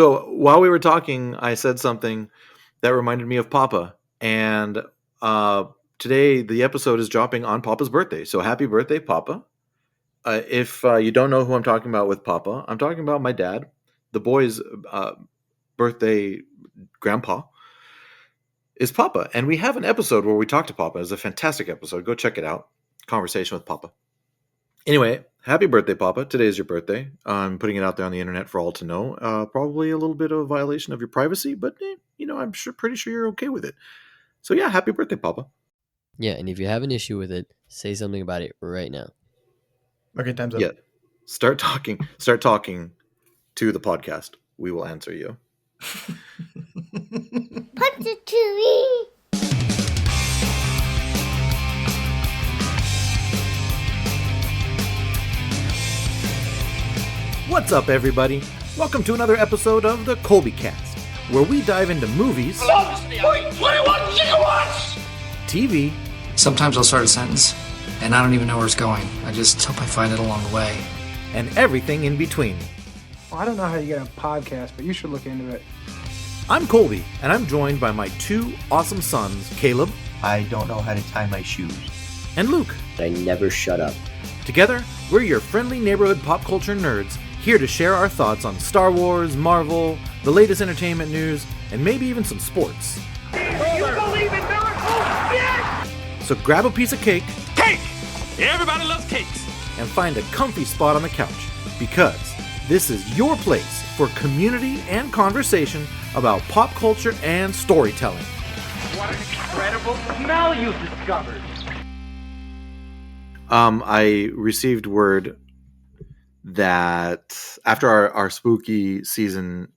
So while we were talking, I said something that reminded me of Papa. And today the episode is dropping on Papa's birthday. So happy birthday, Papa. If you don't know who I'm talking about with Papa, I'm talking about my dad, the boy's birthday grandpa is Papa. And we have an episode where we talk to Papa. It's a fantastic episode. Go check it out. Conversation with Papa. Anyway, happy birthday, Papa. Today is your birthday. I'm putting it out there on the internet for all to know. Probably a little bit of a violation of your privacy, but I'm pretty sure you're okay with it. So yeah, happy birthday, Papa. Yeah, and if you have an issue with it, say something about it right now. Okay, time's up. Yeah, start talking to the podcast. We will answer you. Punch it to me. What's up, everybody? Welcome to another episode of the ColbyCast, where we dive into movies, 21 gigawatts! TV, Sometimes I'll start a sentence, and I don't even know where it's going. I just hope I find it along the way. and everything in between. Well, I don't know how you get a podcast, but you should look into it. I'm Colby, and I'm joined by my two awesome sons, Caleb I don't know how to tie my shoes. and Luke. I never shut up. Together, we're your friendly neighborhood pop culture nerds, here to share our thoughts on Star Wars, Marvel, the latest entertainment news, and maybe even some sports. You believe in miracles? Yes! So grab a piece of cake Cake! Everybody loves cakes. and find a comfy spot on the couch, because this is your place for community and conversation about pop culture and storytelling. What an incredible smell you've discovered. I received word that after our spooky season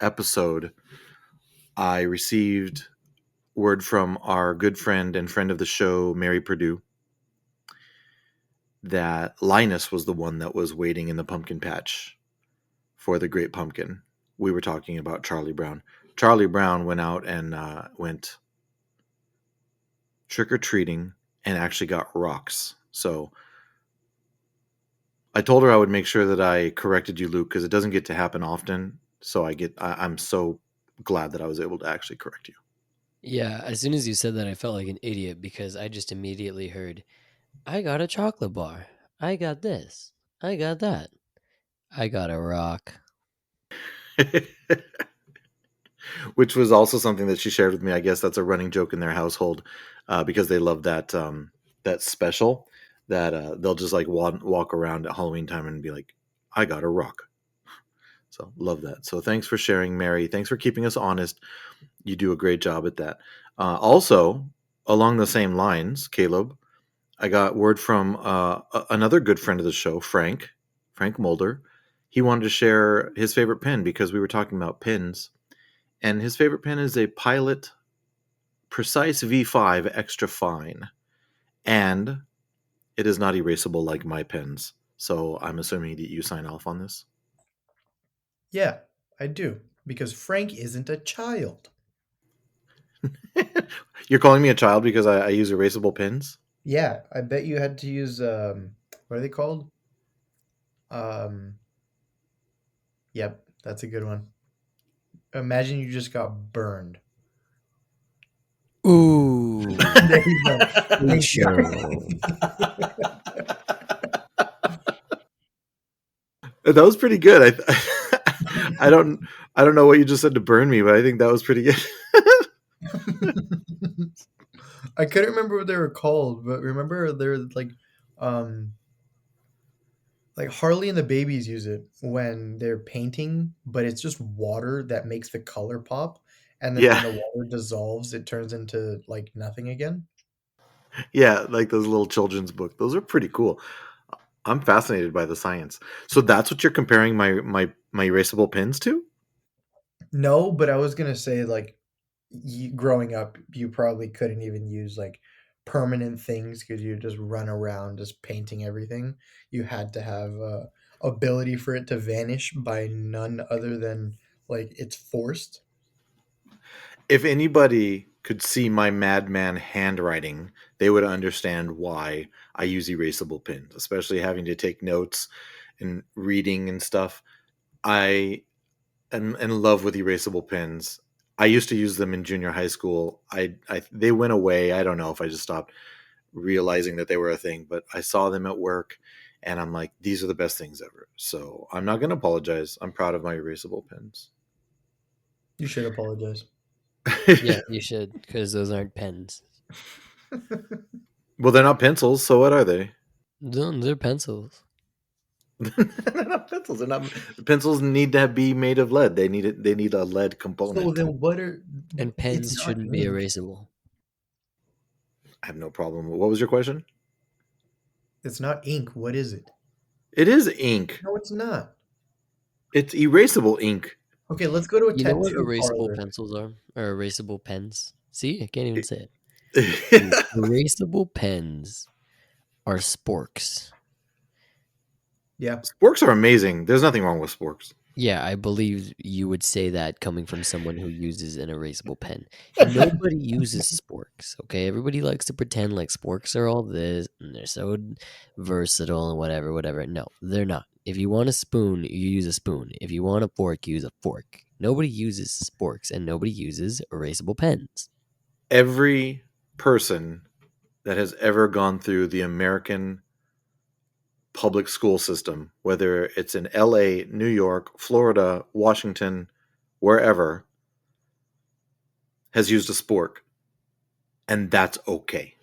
episode, I received word from our good friend and friend of the show, Mary Purdue, that Linus was the one that was waiting in the pumpkin patch for the Great Pumpkin. We were talking about Charlie Brown. Charlie Brown went out and went trick-or-treating and actually got rocks. So I told her I would make sure that I corrected you, Luke, because it doesn't get to happen often. So I'm so glad that I was able to actually correct you. Yeah, as soon as you said that, I felt like an idiot because I just immediately heard, I got a chocolate bar. I got this. I got that. I got a rock. Which was also something that she shared with me. I guess that's a running joke in their household because they love that special that they'll just like walk around at Halloween time and be like, I got a rock. So love that. So thanks for sharing, Mary. Thanks for keeping us honest. You do a great job at that. Also, along the same lines, Caleb, I got word from another good friend of the show, Frank Mulder. He wanted to share his favorite pen because we were talking about pens. And his favorite pen is a Pilot Precise V5 Extra Fine. And it is not erasable like my pens. So I'm assuming that you sign off on this. Yeah, I do. Because Frank isn't a child. You're calling me a child because I use erasable pens? Yeah, I bet you had to use, what are they called? Yep, that's a good one. Imagine you just got burned. Ooh. There you go. That was pretty good. I don't know what you just said to burn me, but I think that was pretty good. I couldn't remember what they were called, but remember they're like Harley and the Babies use it when they're painting, but it's just water that makes the color pop, and then Yeah. when the water dissolves, it turns into like nothing again. Yeah, like those little children's book. Those are pretty cool. I'm fascinated by the science. So that's what you're comparing my erasable pens to? No, but I was gonna say like growing up, you probably couldn't even use like permanent things because you just run around just painting everything. You had to have ability for it to vanish by none other than like it's forced. If anybody could see my madman handwriting, they would understand why I use erasable pens, especially having to take notes and reading and stuff. I in love with erasable pens. I used to use them in junior high school. They went away. I don't know if I just stopped realizing that they were a thing, but I saw them at work and I'm like, these are the best things ever. So I'm not going to apologize. I'm proud of my erasable pens. You should apologize. Yeah, you should, because those aren't pens. Well, they're not pencils, so what are they? They're pencils. They're not pencils. They're not. Pencils need to be made of lead. They need it. They need a lead component. So then what are... And pens It's not shouldn't be ink. erasable. I have no problem. What was your question? It's not ink. What is it? It is ink. No, it's not. It's erasable ink. Okay, let's go to a You know what tattoo erasable parlor. pencils are? Or erasable pens? See, I can't even say it. Sporks Erasable pens are sporks. Yeah. are amazing. There's nothing wrong with sporks. Yeah, I believe you would say that coming from someone who uses an erasable pen. Nobody uses sporks, okay? Everybody likes to pretend like sporks are all this and they're so versatile and whatever. No, they're not. If you want a spoon, you use a spoon. If you want a fork, you use a fork. Nobody uses sporks and nobody uses erasable pens. Every person that has ever gone through the American public school system, whether it's in LA, New York, Florida, Washington, wherever, has used a spork. And that's okay.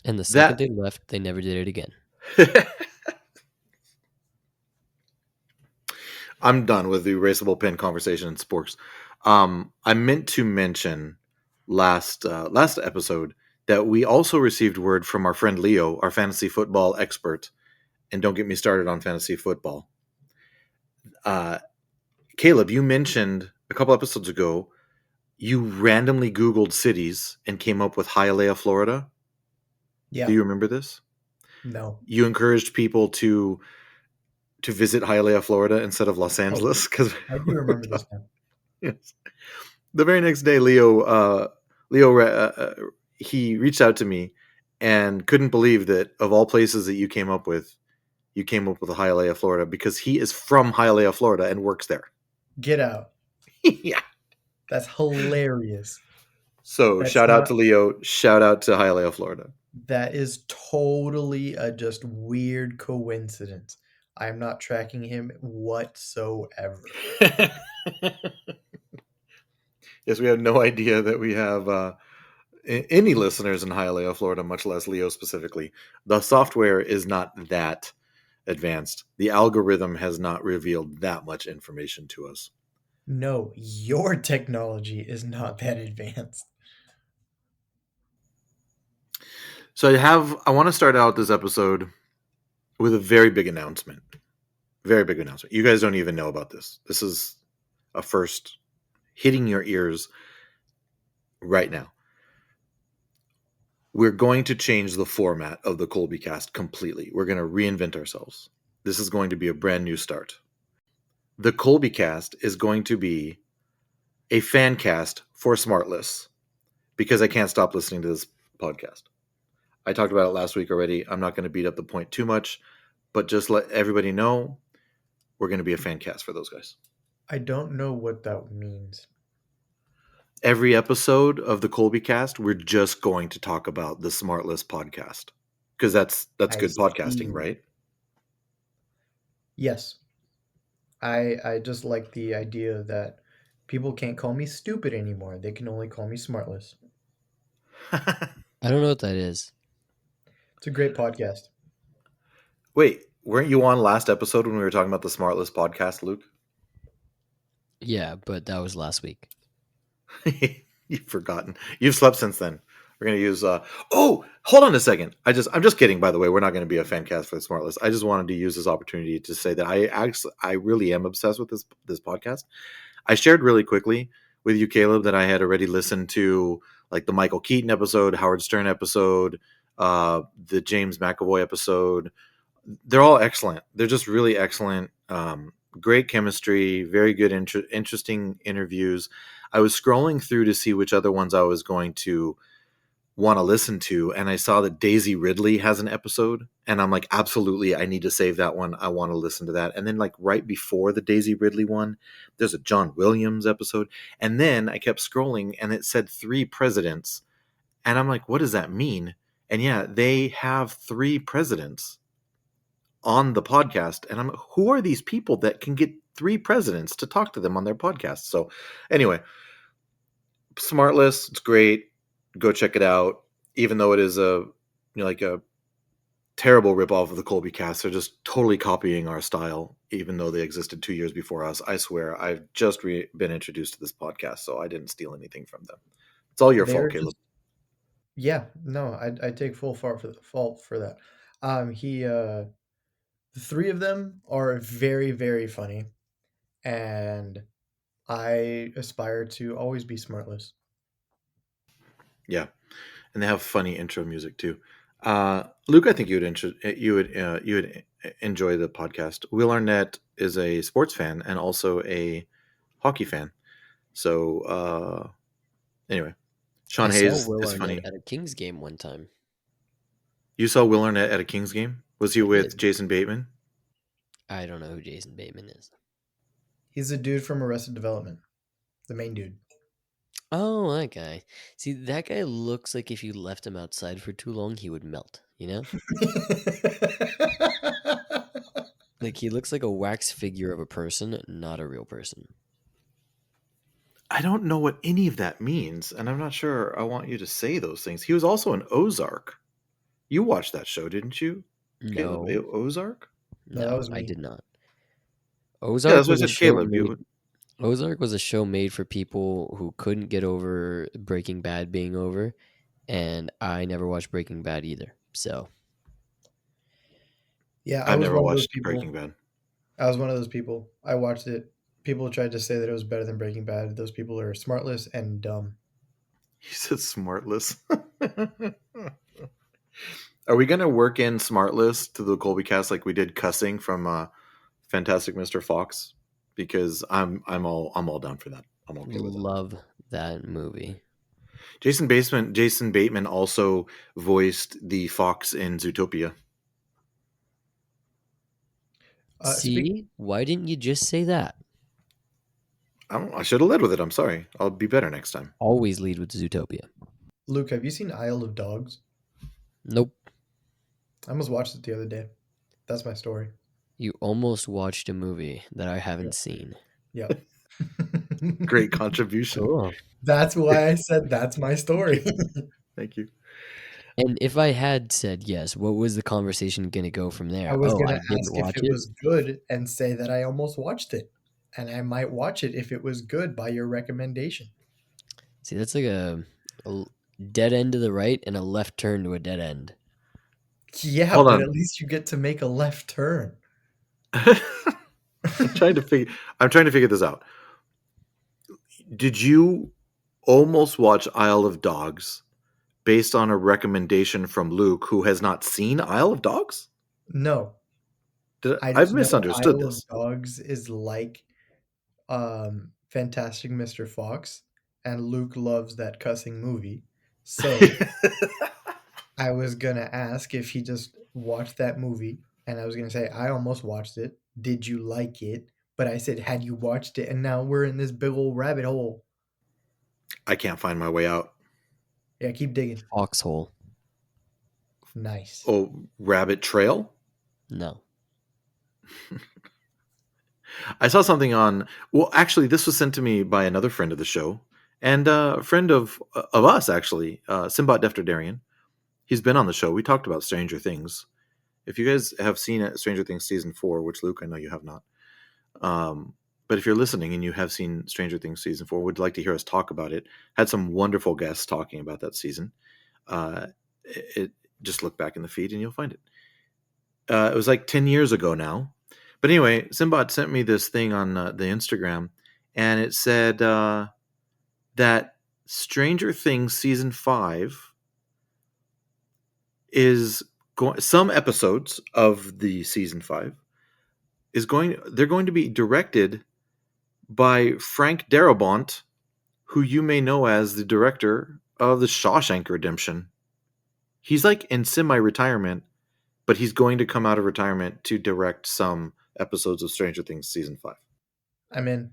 And the second they left, they never did it again. I'm done with the erasable pen conversation and sporks. I meant to mention last episode that we also received word from our friend Leo, our fantasy football expert. And don't get me started on fantasy football. Caleb, you mentioned a couple episodes ago, you randomly Googled cities and came up with Hialeah, Florida. Yeah. Do you remember this? No. You encouraged people to visit Hialeah, Florida instead of Los Angeles. Because I do remember this now. Yes. The very next day, Leo, he reached out to me and couldn't believe that of all places that you came up with Hialeah, Florida, because he is from Hialeah, Florida, and works there. Get out. Yeah. That's hilarious. So That's shout out not- to Leo. Shout out to Hialeah, Florida. That is totally a just weird coincidence. I am not tracking him whatsoever. Yes, we have no idea that we have any listeners in Hialeah, Florida, much less Leo specifically. The software is not that advanced. The algorithm has not revealed that much information to us. No, your technology is not that advanced. So I want to start out this episode with a very big announcement. Very big announcement. You guys don't even know about this. This is a first hitting your ears right now. We're going to change the format of the ColbyCast completely. We're going to reinvent ourselves. This is going to be a brand new start. The ColbyCast is going to be a fan cast for Smartless because I can't stop listening to this podcast. I talked about it last week already. I'm not going to beat up the point too much, but just let everybody know we're going to be a fan cast for those guys. I don't know what that means. Every episode of the ColbyCast, we're just going to talk about the Smartless podcast because that's I good see. podcasting, right? Yes. I just like the idea that people can't call me stupid anymore. They can only call me Smartless. I don't know what that is. It's a great podcast. Wait, weren't you on last episode when we were talking about the Smartless podcast, Luke? Yeah, but that was last week. You've forgotten. You've slept since then. We're going to use oh, hold on a second. I'm just kidding, by the way. We're not going to be a fan cast for the Smartless. I just wanted to use this opportunity to say that I really am obsessed with this podcast. I shared really quickly with you, Caleb, that I had already listened to like the Michael Keaton episode, Howard Stern episode, the James McAvoy episode. They're all excellent. They're just really excellent. Great chemistry, very good, interesting interviews. I was scrolling through to see which other ones I was going to want to listen to, and I saw that Daisy Ridley has an episode, and I'm like, absolutely, I need to save that one. I want to listen to that. And then like right before the Daisy Ridley one, there's a John Williams episode, and then I kept scrolling, and it said 3 presidents, and I'm like, what does that mean? And yeah, they have 3 presidents on the podcast, and I'm like, who are these people that can get 3 presidents to talk to them on their podcast? So anyway, Smartless, it's great. Go check it out. Even though it is like a terrible ripoff of the ColbyCast, they're just totally copying our style, even though they existed 2 years before us. I swear, I've just been introduced to this podcast, so I didn't steal anything from them. It's all your fault, Caleb. Yeah, no, I take full fault for that. The 3 of them are very, very funny, and I aspire to always be Smartless. Yeah, and they have funny intro music too. Luke, I think you would enjoy the podcast. Will Arnett is a sports fan and also a hockey fan. So anyway, Sean I Hayes saw Will is Arnett funny. at a Kings game one time. You saw Will Arnett at a Kings game? Was he with Jason Bateman? I don't know who Jason Bateman is. He's the dude from Arrested Development, the main dude. Oh, that guy. See, that guy looks like if you left him outside for too long, he would melt, you know? Like, he looks like a wax figure of a person, not a real person. I don't know what any of that means, and I'm not sure I want you to say those things. He was also in Ozark. You watched that show, didn't you? No. Caleb, Ozark? No, that No, was I me. did not. Yeah, Ozark that's what I was a said, show Caleb. made. Ozark was a show made for people who couldn't get over Breaking Bad being over, and I never watched Breaking Bad either. So Yeah, I I've was never one of those watched people. Breaking Bad. I was one of those people. I watched it. People tried to say that it was better than Breaking Bad. Those people are smartless and dumb. He said Smartless. Are we gonna work in Smartless to the ColbyCast like we did cussing from Fantastic Mr. Fox? Because I'm all down for that. I'm okay with it. love that movie. Jason Bateman also voiced the fox in Zootopia. See, why didn't you just say that? I should have led with it. I'm sorry. I'll be better next time. Always lead with Zootopia. Luke, have you seen Isle of Dogs? Nope. I almost watched it the other day. That's my story. You almost watched a movie that I haven't seen. Yep. Great contribution. Cool. That's why I said that's my story. Thank you. And if I had said yes, what was the conversation going to go from there? I was I going to didn't ask if watch it was good and say that I almost watched it. And I might watch it if it was good by your recommendation. See, that's like a dead end to the right and a left turn to a dead end. Yeah, Hold but on. at least you get to make a left turn. I'm trying to figure this out. Did you almost watch Isle of Dogs based on a recommendation from Luke, who has not seen Isle of Dogs? No. I've misunderstood Isle this. of Dogs is like Fantastic Mr. Fox, and Luke loves that cussing movie. So I was going to ask if he just watched that movie, and I was going to say, I almost watched it. Did you like it? But I said, had you watched it? And now we're in this big old rabbit hole. I can't find my way out. Yeah, keep digging. Foxhole. Nice. Oh, rabbit trail? No. I saw something on. Well, actually, this was sent to me by another friend of the show and a friend of us, actually, Simbot Defterdarian. He's been on the show. We talked about Stranger Things. If you guys have seen it, Stranger Things season 4, which Luke, I know you have not. But if you're listening and you have seen Stranger Things season 4, would like to hear us talk about it. Had some wonderful guests talking about that season. Just look back in the feed and you'll find it. It was like 10 years ago now. But anyway, Simbot sent me this thing on the Instagram, and it said that Stranger Things season 5 is going. Some episodes of the season 5 they're going to be directed by Frank Darabont, who you may know as the director of the Shawshank Redemption. He's like in semi-retirement, but he's going to come out of retirement to direct some episodes of Stranger Things season 5. I'm in.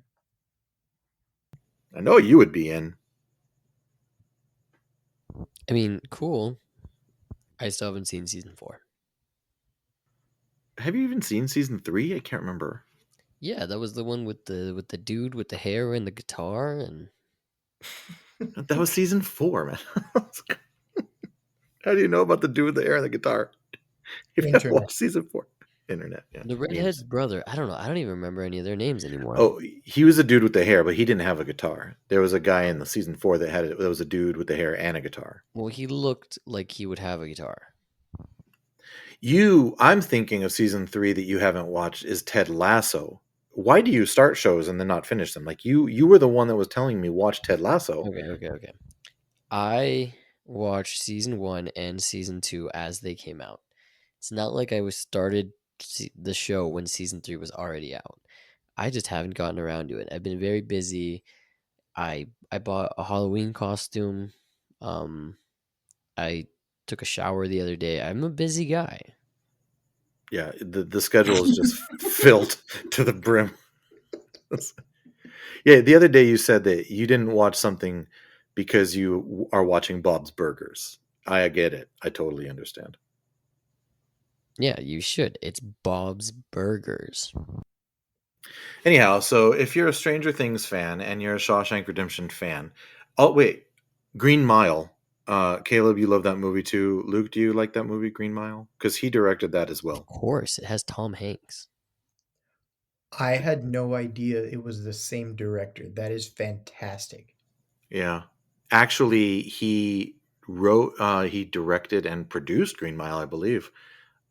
I know you would be in. I mean, cool. I still haven't seen season 4. Have you even seen season 3? I can't remember. Yeah, that was the one with the dude with the hair and the guitar, and That was season 4, man. How do you know about the dude with the hair and the guitar? If you haven't Internet. watched season 4. Internet, yeah. the redhead brother. I don't know. I don't even remember any of their names anymore. Oh, he was a dude with the hair, but he didn't have a guitar. There was a guy in the season 4 that had it. There was a dude with the hair and a guitar. Well, he looked like he would have a guitar. I'm thinking of season 3 that you haven't watched is Ted Lasso. Why do you start shows and then not finish them? Like you were the one that was telling me watch Ted Lasso. Okay. I watched season 1 and season 2 as they came out. It's not like I was started the show when season 3 was already out. I just haven't gotten around to it. I've been very busy. I bought a Halloween costume. I took a shower the other day. I'm a busy guy. Yeah, the schedule is just filled to the brim. Yeah, the other day you said that you didn't watch something because you are watching Bob's Burgers. I get it. I totally understand. Yeah, you should. It's Bob's Burgers. Anyhow, so if you're a Stranger Things fan and you're a Shawshank Redemption fan, oh wait, Green Mile. Caleb, you love that movie too. Luke, do you like that movie, Green Mile? Because he directed that as well. Of course, it has Tom Hanks. I had no idea it was the same director. That is fantastic. Yeah. Actually, he directed and produced Green Mile, I believe.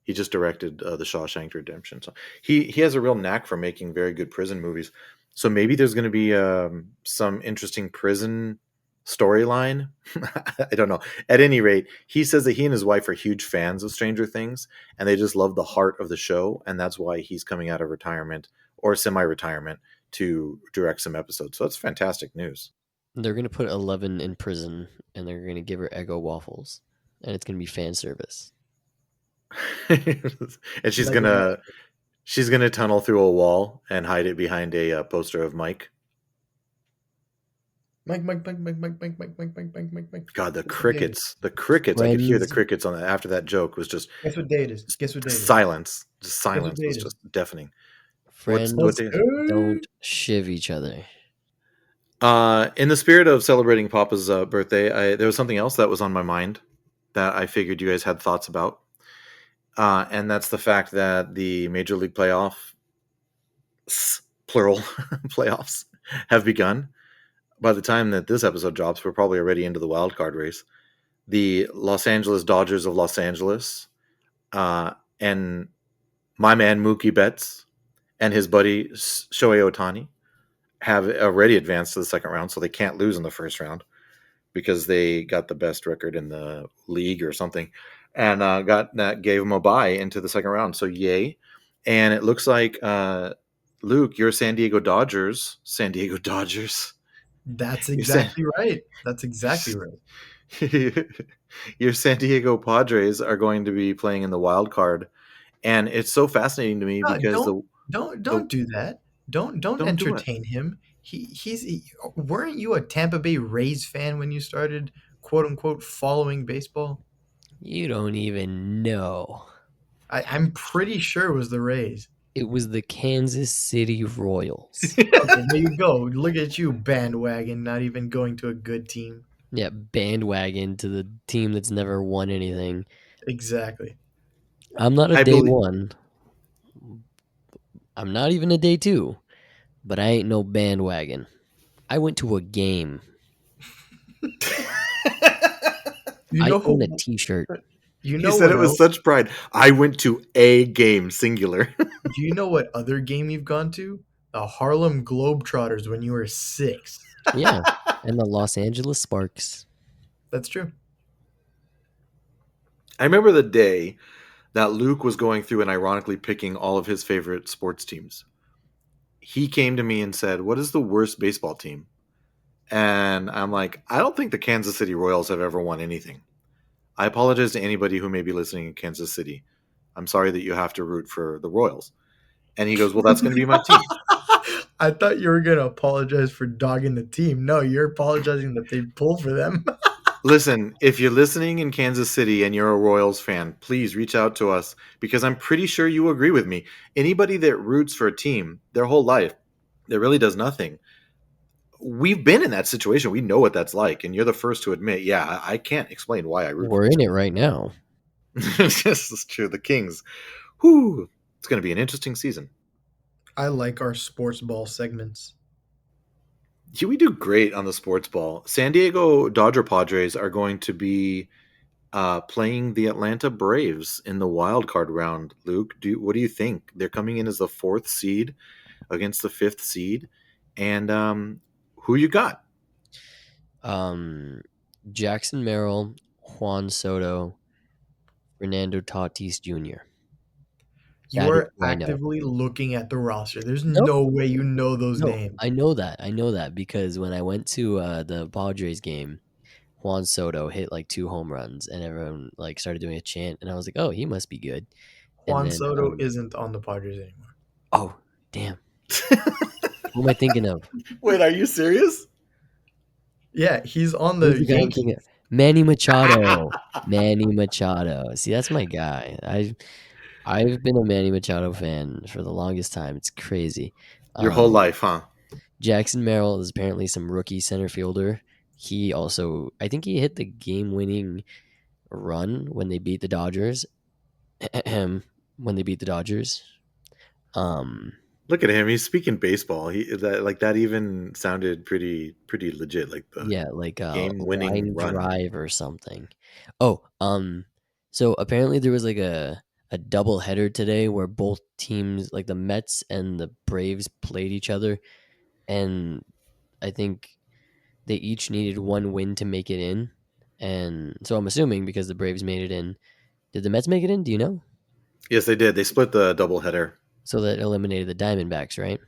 He just directed the Shawshank Redemption. So he has a real knack for making very good prison movies. So maybe there's going to be some interesting prison storyline. I don't know. At any rate, he says that he and his wife are huge fans of Stranger Things, and they just love the heart of the show, and that's why he's coming out of retirement or semi-retirement to direct some episodes. So that's fantastic news. They're going to put 11 in prison, and they're going to give her Eggo waffles, and it's going to be fan service. And she's gonna tunnel through a wall and hide it behind a poster of Mike. Mike. God, the crickets! The crickets! I could hear the crickets on that after that joke was just. Guess what day it is? Silence. Just silence was just deafening. Friends What day is it? don't shiv each other. In the spirit of celebrating Papa's birthday, there was something else that was on my mind that I figured you guys had thoughts about. And that's the fact that the Major League Playoff, plural, playoffs have begun. By the time that this episode drops, we're probably already into the wild card race. The Los Angeles Dodgers of Los Angeles and my man Mookie Betts and his buddy Shohei Ohtani have already advanced to the second round, so they can't lose in the first round because they got the best record in the league or something. And gave them a bye into the second round. So yay. And it looks like Luke, your San Diego Dodgers. That's exactly right. That's exactly right. Your San Diego Padres are going to be playing in the wild card. And it's so fascinating to me because don't do that. Don't entertain him. Weren't you a Tampa Bay Rays fan when you started quote unquote following baseball? You don't even know. I'm pretty sure it was the Rays. It was the Kansas City Royals. Okay, there you go. Look at you, bandwagon, not even going to a good team. Yeah, bandwagon to the team that's never won anything. Exactly. I'm not a day one. I'm not even a day two. But I ain't no bandwagon. I went to a game. I own a t-shirt. He said it with such pride. I went to a game, singular. Do you know what other game you've gone to? The Harlem Globetrotters when you were 6. Yeah, and the Los Angeles Sparks. That's true. I remember the day that Luke was going through and ironically picking all of his favorite sports teams. He came to me and said, "What is the worst baseball team?" And I'm like, I don't think the Kansas City Royals have ever won anything. I apologize to anybody who may be listening in Kansas City. I'm sorry that you have to root for the Royals. And he goes, well, that's going to be my team. I thought you were gonna apologize for dogging the team. No, you're apologizing that they pull for them. Listen, if you're listening in Kansas City and you're a Royals fan, please reach out to us because I'm pretty sure you agree with me. Anybody that roots for a team their whole life that really does nothing, we've been in that situation. We know what that's like. And you're the first to admit, yeah, I can't explain why I root for We're this in it right now. This is true. The Kings. Whew. It's going to be an interesting season. I like our sports ball segments. Yeah, we do great on the sports ball. San Diego Dodger Padres are going to be playing the Atlanta Braves in the wild card round. Luke, what do you think? They're coming in as the 4th seed against the 5th seed, and who you got? Jackson Merrill, Juan Soto, Fernando Tatis Jr. You That is are who I know. actively looking at the roster. There's No, no way you know those no, names. I know that. I know that because when I went to the Padres game, Juan Soto hit like 2 home runs, and everyone like started doing a chant, and I was like, "Oh, he must be good." And Juan then, Soto isn't on the Padres anymore. oh, damn, who am I thinking of? Wait, are you serious? Yeah, he's on Who's the the guy I'm Yankees. thinking of? Manny Machado. Manny Machado. See, that's my guy. I've been a Manny Machado fan for the longest time. It's crazy. Your whole life, huh? Jackson Merrill is apparently some rookie center fielder. He also, I think he hit the game-winning run when they beat the Dodgers. When they beat the Dodgers. Look at him. He's speaking baseball. That even sounded pretty legit. Like the Yeah, like a game-winning line run. drive or something. Oh, so apparently there was like a double header today where both teams, like the Mets and the Braves, played each other, and I think they each needed one win to make it in. And so I'm assuming because the Braves made it in, did the Mets make it in? Do you know? Yes, they did. They split the doubleheader. So that eliminated the Diamondbacks, right?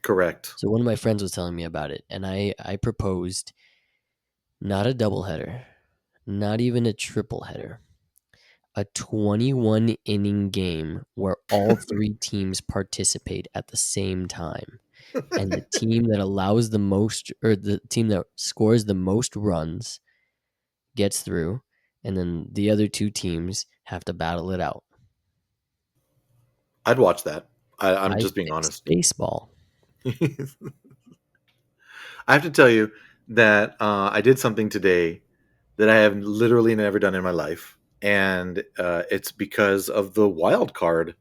Correct. So one of my friends was telling me about it, and I proposed not a doubleheader, not even a triple header, a 21 inning game where all 3 teams participate at the same time. And the team that allows the most, or the team that scores the most runs gets through, and then the other 2 teams have to battle it out. I'd watch that. I'm just being Fix honest. baseball. I have to tell you that I did something today that I have literally never done in my life, and it's because of the wild card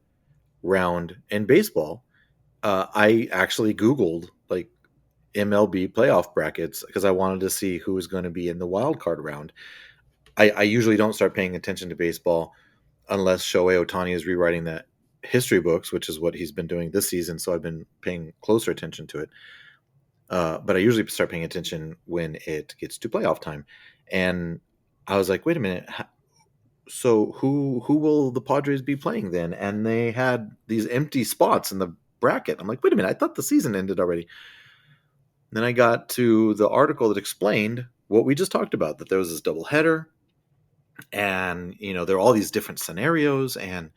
round in baseball. I actually Googled like MLB playoff brackets because I wanted to see who was going to be in the wild card round. I usually don't start paying attention to baseball unless Shohei Ohtani is rewriting that history books, which is what he's been doing this season. So I've been paying closer attention to it. But I usually start paying attention when it gets to playoff time. And I was like, wait a minute. So who will the Padres be playing then? And they had these empty spots in the bracket. I'm like, wait a minute. I thought the season ended already. Then I got to the article that explained what we just talked about, that there was this double header and, there are all these different scenarios. And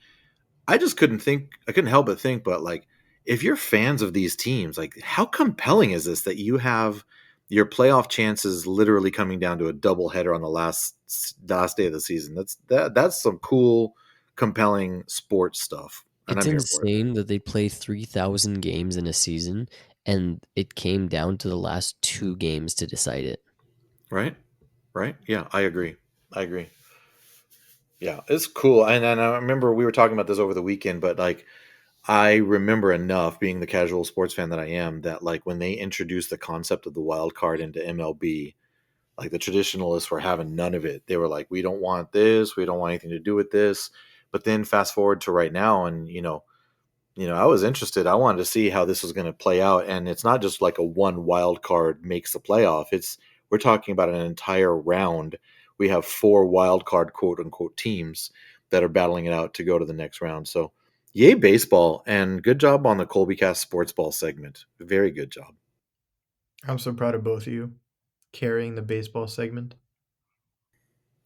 I just I couldn't help but think, but like, if you're fans of these teams, like how compelling is this that you have your playoff chances literally coming down to a doubleheader on the last day of the season? That's some cool, compelling sports stuff, and It's I'm here for it. insane that they play 3,000 games in a season, and it came down to the last 2 games to decide it. Right? Yeah, I agree. Yeah, it's cool. And I remember we were talking about this over the weekend, but like I remember enough, being the casual sports fan that I am, that like when they introduced the concept of the wild card into MLB, like the traditionalists were having none of it. They were like, we don't want this, we don't want anything to do with this. But then fast forward to right now, and I was interested. I wanted to see how this was going to play out, and it's not just like a one wild card makes the playoff. We're talking about an entire round. We have 4 wild card quote unquote teams that are battling it out to go to the next round. So, yay baseball, and good job on the ColbyCast sports ball segment. Very good job. I'm so proud of both of you. carrying the baseball segment.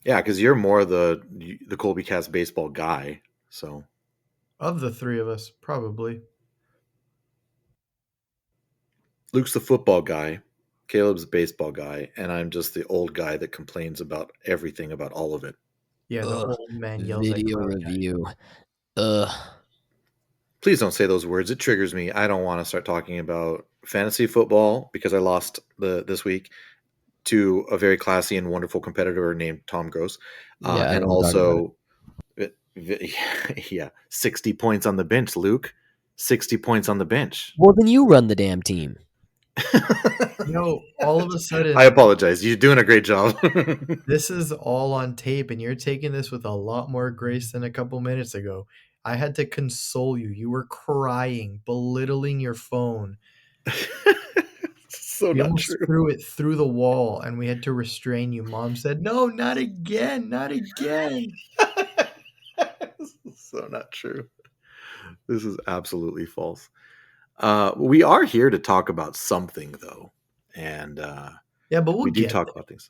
Yeah, because you're more the ColbyCast baseball guy. So Of the three of us, probably. Luke's the football guy, Caleb's the baseball guy, and I'm just the old guy that complains about everything about all of it. Yeah, the Ugh, old man yells at video grown guy. review. Ugh. Please don't say those words. It triggers me. I don't want to start talking about fantasy football because I lost this week to a very classy and wonderful competitor named Tom Gross. Yeah, I And don't wanna talk about it. also, yeah, 60 points on the bench, Luke. 60 points on the bench. Well, then you run the damn team. All of a sudden, I apologize. You're doing a great job. this is all on tape, and you're taking this with a lot more grace than a couple minutes ago. I had to console you. You were crying, belittling your phone. So You not almost true. threw it through the wall, and we had to restrain you. Mom said, "No, not again, not again." So not true. This is absolutely false. We are here to talk about something, though, and Yeah, but we'll we do get talk there. about things.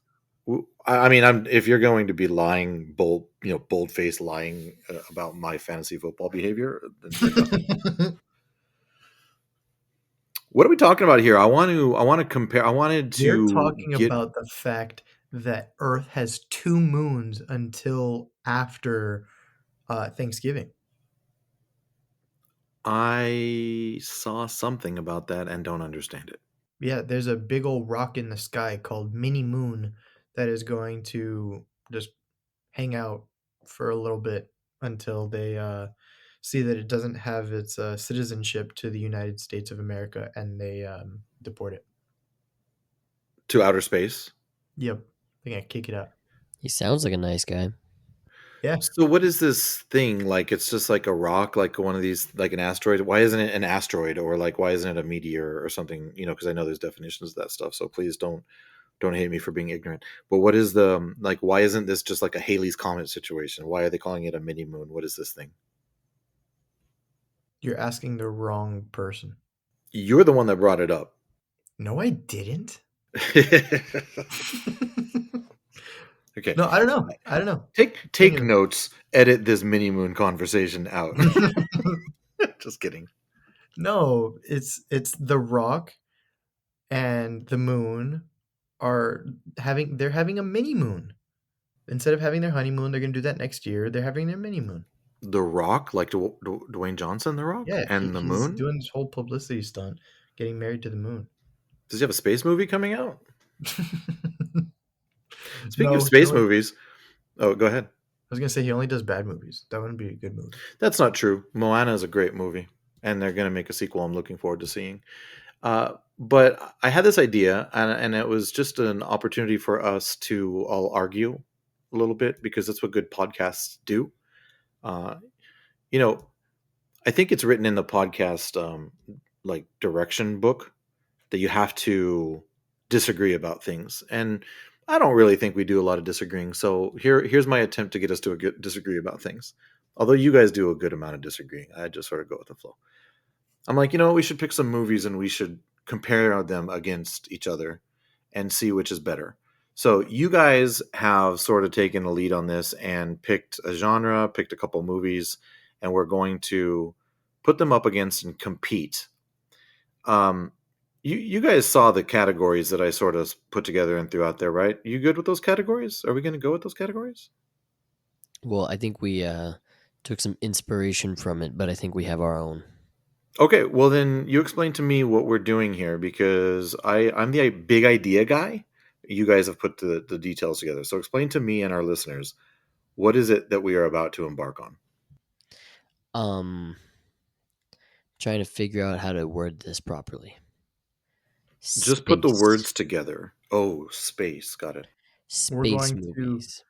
I mean, if you're going to be lying, bold faced lying about my fantasy football behavior, then you're done. What are we talking about here? I want to compare. I wanted We're to talking get. about the fact that Earth has 2 moons until after Thanksgiving. I saw something about that and don't understand it. Yeah, there's a big old rock in the sky called Mini Moon that is going to just hang out for a little bit until they see that it doesn't have its citizenship to the United States of America, and they deport it. To outer space. Yep, they're gonna kick it out. He sounds like a nice guy. Yeah, So what is this thing? Like it's just like a rock, like one of these, like an asteroid. Why isn't it an asteroid, or like why isn't it a meteor or something? Because I know there's definitions of that stuff. So please don't hate me for being ignorant. But what is the like? Why isn't this just like a Halley's Comet situation? Why are they calling it a mini moon? What is this thing? you're asking the wrong person. You're the one that brought it up. No, I didn't. Okay. No, I don't know. I don't know. Take Anyway. notes. Edit this mini moon conversation out. Just kidding. No, it's the rock and the moon they're having a mini moon. Instead of having their honeymoon, they're gonna do that next year. They're having their mini moon. The Rock, like Dwayne Johnson, The Rock, Yeah, and the he's moon. doing this whole publicity stunt, getting married to the moon. Does he have a space movie coming out? Speaking No, of space he only- movies, oh, go ahead. I was gonna say he only does bad movies. That wouldn't be a good movie. That's not true. Moana is a great movie, and they're going to make a sequel. I'm looking forward to seeing. But I had this idea, and it was just an opportunity for us to all argue a little bit because that's what good podcasts do. Uh, I think it's written in the podcast like direction book that you have to disagree about things, and I don't really think we do a lot of disagreeing. So here's my attempt to get us to disagree about things. Although you guys do a good amount of disagreeing, I just sort of go with the flow. I'm like, we should pick some movies and we should compare them against each other and see which is better. So you guys have sort of taken the lead on this and picked a genre, picked a couple movies, and we're going to put them up against and compete. You guys saw the categories that I sort of put together and threw out there, right? You good with those categories? Are we going to go with those categories? Well, I think we took some inspiration from it, but I think we have our own. Okay, well then you explain to me what we're doing here because I'm the big idea guy. You guys have put the details together. So explain to me and our listeners, what is it that we are about to embark on? Trying to figure out how to word this properly. Just put the Space. words together. Oh, space. Got it. Space movies.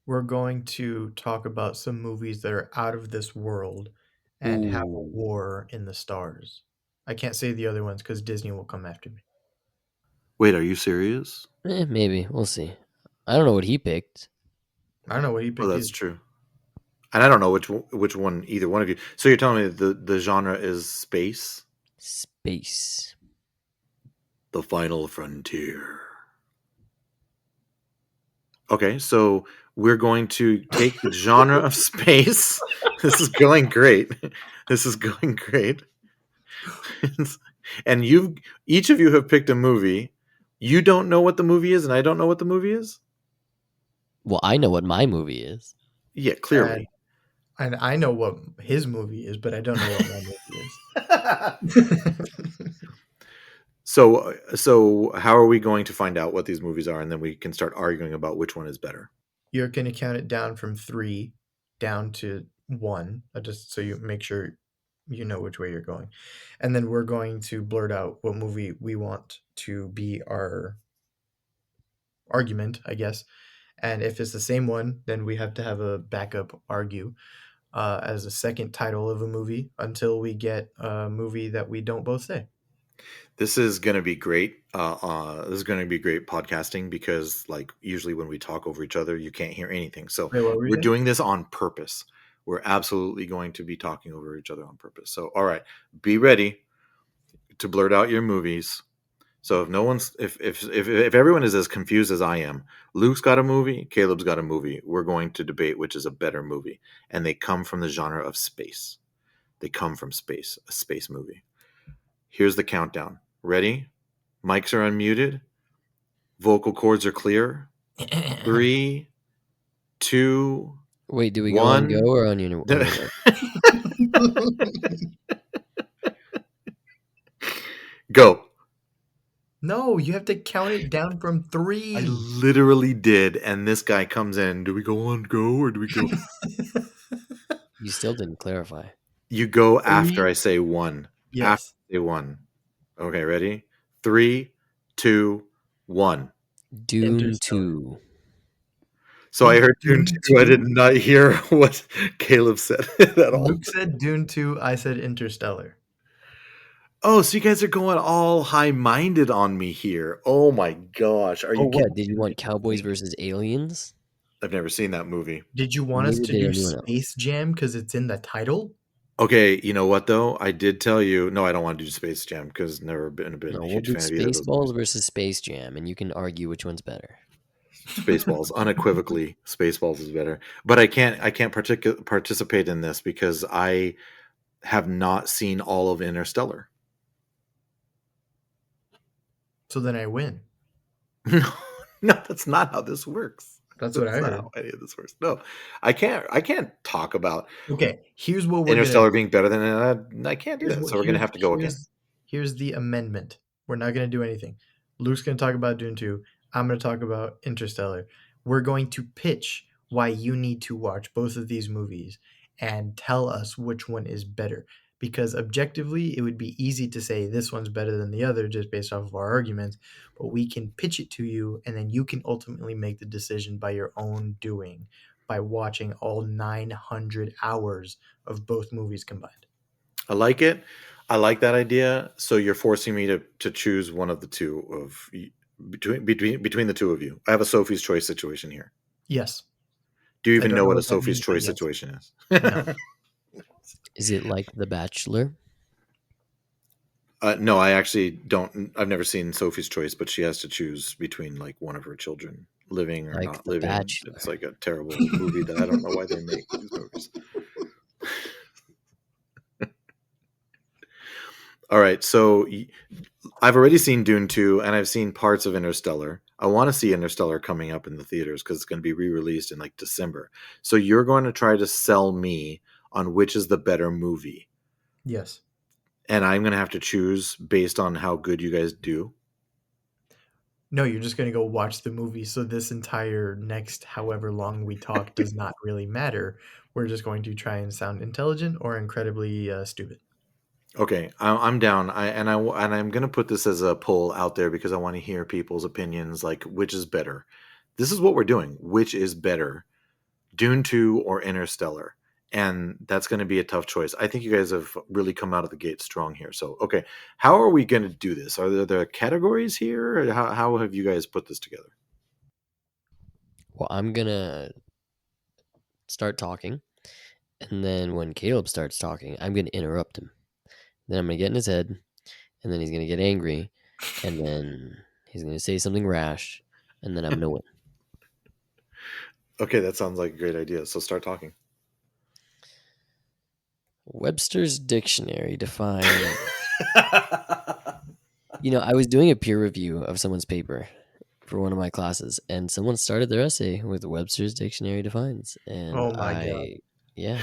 We're going to talk about some movies that are out of this world and have a Ooh. war in the stars. I can't say the other ones because Disney will come after me. Wait, are you serious? Maybe. We'll see. I don't know what he picked. I don't know what he picked. Oh, that's either. true. And I don't know which one either one of you. So you're telling me the genre is space? Space. The final frontier. Okay, so we're going to take the genre of space. This is going great. This is going great. And each of you have picked a movie. You don't know what the movie is, and I don't know what the movie is? Well, I know what my movie is. Yeah, clearly. And I know what his movie is, but I don't know what my movie is. So how are we going to find out what these movies are, and then we can start arguing about which one is better? You're going to count it down from 3 down to 1, just so you make sure you know which way you're going. And then we're going to blurt out what movie we want to be our argument, I guess. And if it's the same one, then we have to have a backup argue as a second title of a movie until we get a movie that we don't both say. This is going to be great. This is going to be great podcasting because, like, usually when we talk over each other, you can't hear anything. So Wait, what were you we're saying? doing this on purpose. We're absolutely going to be talking over each other on purpose. So, all right, be ready to blurt out your movies. So if no one's if everyone is as confused as I am, Luke's got a movie, Caleb's got a movie. We're going to debate which is a better movie, and they come from the genre of space. They come from space, a space movie. Here's the countdown. Ready? Mics are unmuted. Vocal cords are clear. 3, 2, Wait, do we go on go or on your? Go. No, you have to count it down from 3. I literally did, and this guy comes in. Do we go on go or do we go? You still didn't clarify. You go 3. after I say 1. Yes. After I say 1. Okay, ready? 3, 2, 1. Dune 2. So I heard Dune 2. I did not hear what Caleb said at all. Luke said Dune 2. I said Interstellar. Oh, so you guys are going all high-minded on me here. Oh my gosh. Are you kidding? What? Did you want Cowboys versus Aliens? I've never seen that movie. Did you want us Neither to did do anyone else. Space Jam because it's in the title? Okay, you know what though? I did tell you. No, I don't want to do Space Jam because never been a No, we'll huge do fan of either of those Spaceballs movies. versus Space Jam, and you can argue which one's better. Spaceballs, unequivocally, Spaceballs is better. But I can't participate in this because I have not seen all of Interstellar. So then I win. No, that's not how this works. That's what I not heard. how any of this works. No, I can't talk about Okay, here's what we're Interstellar gonna being better than I can't do that. So we're gonna have to go again. Here's the amendment. We're not gonna do anything. Luke's gonna talk about Dune 2. I'm gonna talk about Interstellar. We're going to pitch why you need to watch both of these movies and tell us which one is better. Because objectively, it would be easy to say this one's better than the other just based off of our arguments, but we can pitch it to you and then you can ultimately make the decision by your own doing by watching all 900 hours of both movies combined. I like it. I like that idea. So you're forcing me to choose one of the two of between the two of you. I have a Sophie's Choice situation here. Yes. Do you even don't know know what a what that Sophie's means, but Choice yes. situation is? No. Is it like The Bachelor? No, I actually don't. I've never seen Sophie's Choice, but she has to choose between like one of her children living or Like not The living. Bachelor. It's like a terrible movie that I don't know why they make these movies. All right, so I've already seen Dune 2 and I've seen parts of Interstellar. I want to see Interstellar coming up in the theaters because it's going to be re-released in like December. So you're going to try to sell me on which is the better movie. Yes. And I'm going to have to choose based on how good you guys do. No, you're just going to go watch the movie. So this entire next however long we talk does not really matter. We're just going to try and sound intelligent or incredibly stupid. Okay, I'm down. I'm going to put this as a poll out there because I want to hear people's opinions, like which is better. This is what we're doing. Which is better, Dune 2 or Interstellar? And that's going to be a tough choice. I think you guys have really come out of the gate strong here. So, okay, how are we going to do this? Are there categories here? Or how have you guys put this together? Well, I'm going to start talking. And then when Caleb starts talking, I'm going to interrupt him. Then I'm going to get in his head. And then he's going to get angry. And then he's going to say something rash. And then I'm going to win. Okay, that sounds like a great idea. So start talking. Webster's Dictionary defines. I was doing a peer review of someone's paper for one of my classes, and someone started their essay with Webster's Dictionary defines, and Oh my god! yeah.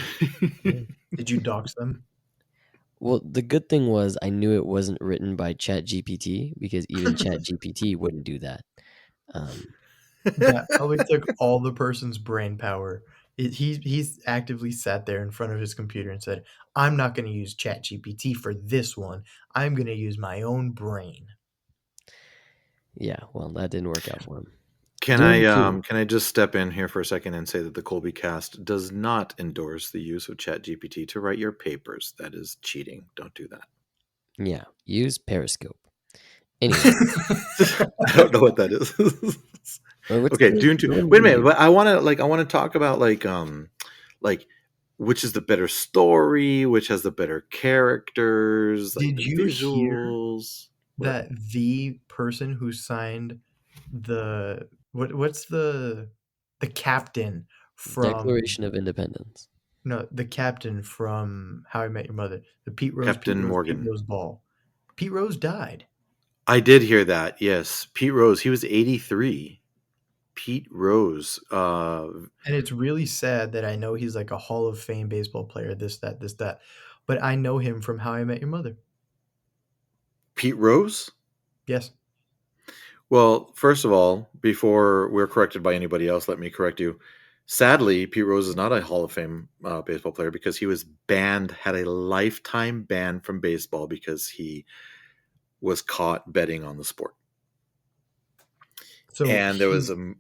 Did you dox them? Well, the good thing was I knew it wasn't written by ChatGPT because even ChatGPT wouldn't do that. Um, That probably took all the person's brain power. He's actively sat there in front of his computer and said, "I'm not going to use ChatGPT for this one. I'm going to use my own brain." yeah, well, that didn't work out for him. Can Dune 2. I just step in here for a second and say that the ColbyCast does not endorse the use of ChatGPT to write your papers. That is cheating. Don't do that. Yeah, use Periscope. Anyway, I don't know what that is. what's Okay, the Dune 2. going Wait a Dune minute, 2? but I want to talk about like which is the better story, which has the better characters, like Did the you hear visuals. What? that the person who signed the what's the captain from Declaration of Independence. no the captain from How I Met Your Mother, the Captain Pete Morgan. Rose ball. Pete Rose died. I did hear that. Yes, Pete Rose. He was 83. Pete Rose. And it's really sad that I know he's like a Hall of Fame baseball player, this, that. But I know him from How I Met Your Mother. Pete Rose. Yes. Well, first of all, before we're corrected by anybody else, let me correct you. Sadly, Pete Rose is not a Hall of Fame baseball player because he was banned, had a lifetime ban from baseball because he was caught betting on the sport. So And there was a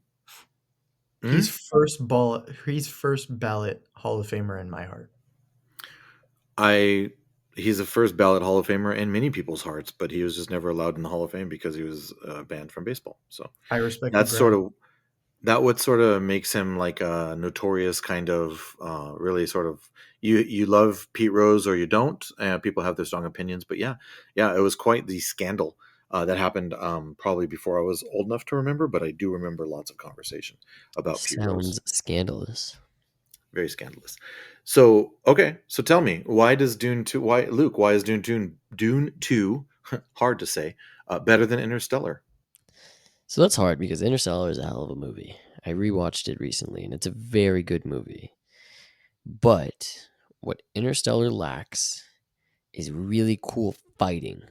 he's first ballot Hall of Famer in my heart. he's a first ballot Hall of Famer in many people's hearts, but he was just never allowed in the Hall of Fame because he was banned from baseball. So I respect the that's sort ground. of that what sort of makes him like a notorious kind of really sort of you love Pete Rose or you don't. People have their strong opinions, but yeah, it was quite the scandal that happened probably before I was old enough to remember, but I do remember lots of conversation about Pete Rose. Sounds scandalous. Very scandalous. So okay, so tell me, why does Dune 2? Why Luke? Why is Dune 2 hard to say better than Interstellar? So that's hard because Interstellar is a hell of a movie. I rewatched it recently and it's a very good movie. But what Interstellar lacks is really cool fighting.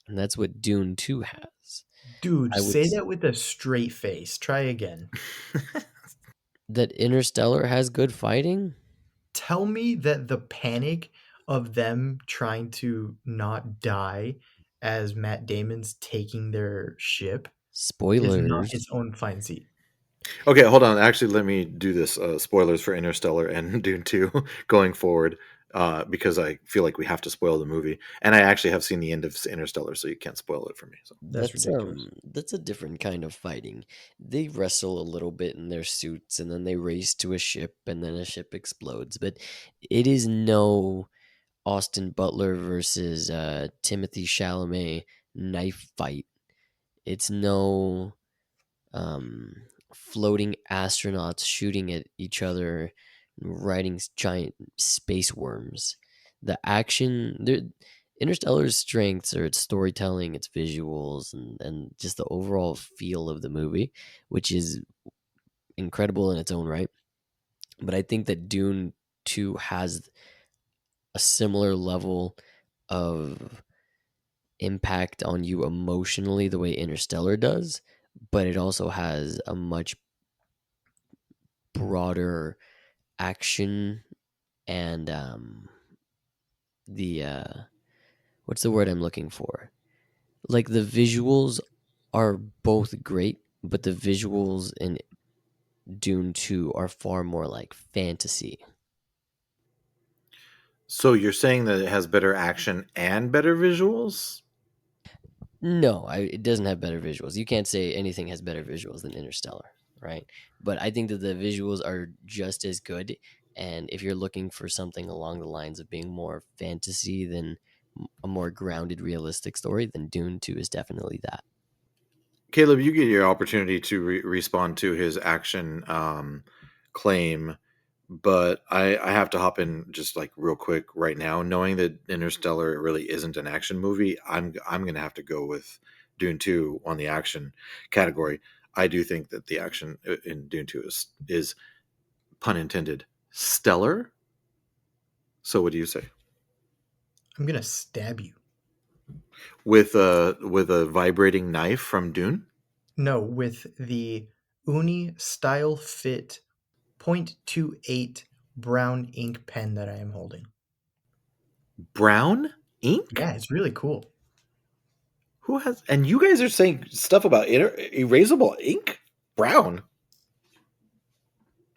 And that's what Dune 2 has. Dude, I would say that with a straight face. Try again. that Interstellar has good fighting? Tell me that the panic of them trying to not die as Matt Damon's taking their ship is not its Spoilers. own fine seat. Okay, hold on. Actually, let me do this. Spoilers for Interstellar and Dune 2 going forward, because I feel like we have to spoil the movie. And I actually have seen the end of Interstellar, so you can't spoil it for me. So. That's ridiculous. That's a different kind of fighting. They wrestle a little bit in their suits and then they race to a ship and then a ship explodes. But it is no Austin Butler versus Timothy Chalamet knife fight. It's no um, floating astronauts shooting at each other, and riding giant space worms. The action, Interstellar's strengths are its storytelling, its visuals, and just the overall feel of the movie, which is incredible in its own right. But I think that Dune 2 has a similar level of impact on you emotionally the way Interstellar does, but it also has a much broader action and the what's the word I'm looking for? Like the visuals are both great, but the visuals in Dune 2 are far more like fantasy. So you're saying that it has better action and better visuals? No, it doesn't have better visuals. You can't say anything has better visuals than Interstellar, right? But I think that the visuals are just as good. And if you're looking for something along the lines of being more fantasy than a more grounded, realistic story, then Dune 2 is definitely that. Caleb, you get your opportunity to respond to his action claim, but I have to hop in just like real quick right now. Knowing that Interstellar really isn't an action movie, I'm gonna have to go with Dune 2 on the action category. I do think that the action in Dune 2 is pun intended stellar. So what do you say? I'm gonna stab you. With a vibrating knife from Dune? No, with the Uni Style Fit .28 brown ink pen that I am holding. Brown ink? Yeah, it's really cool. Who has? And you guys are saying stuff about erasable ink? Brown.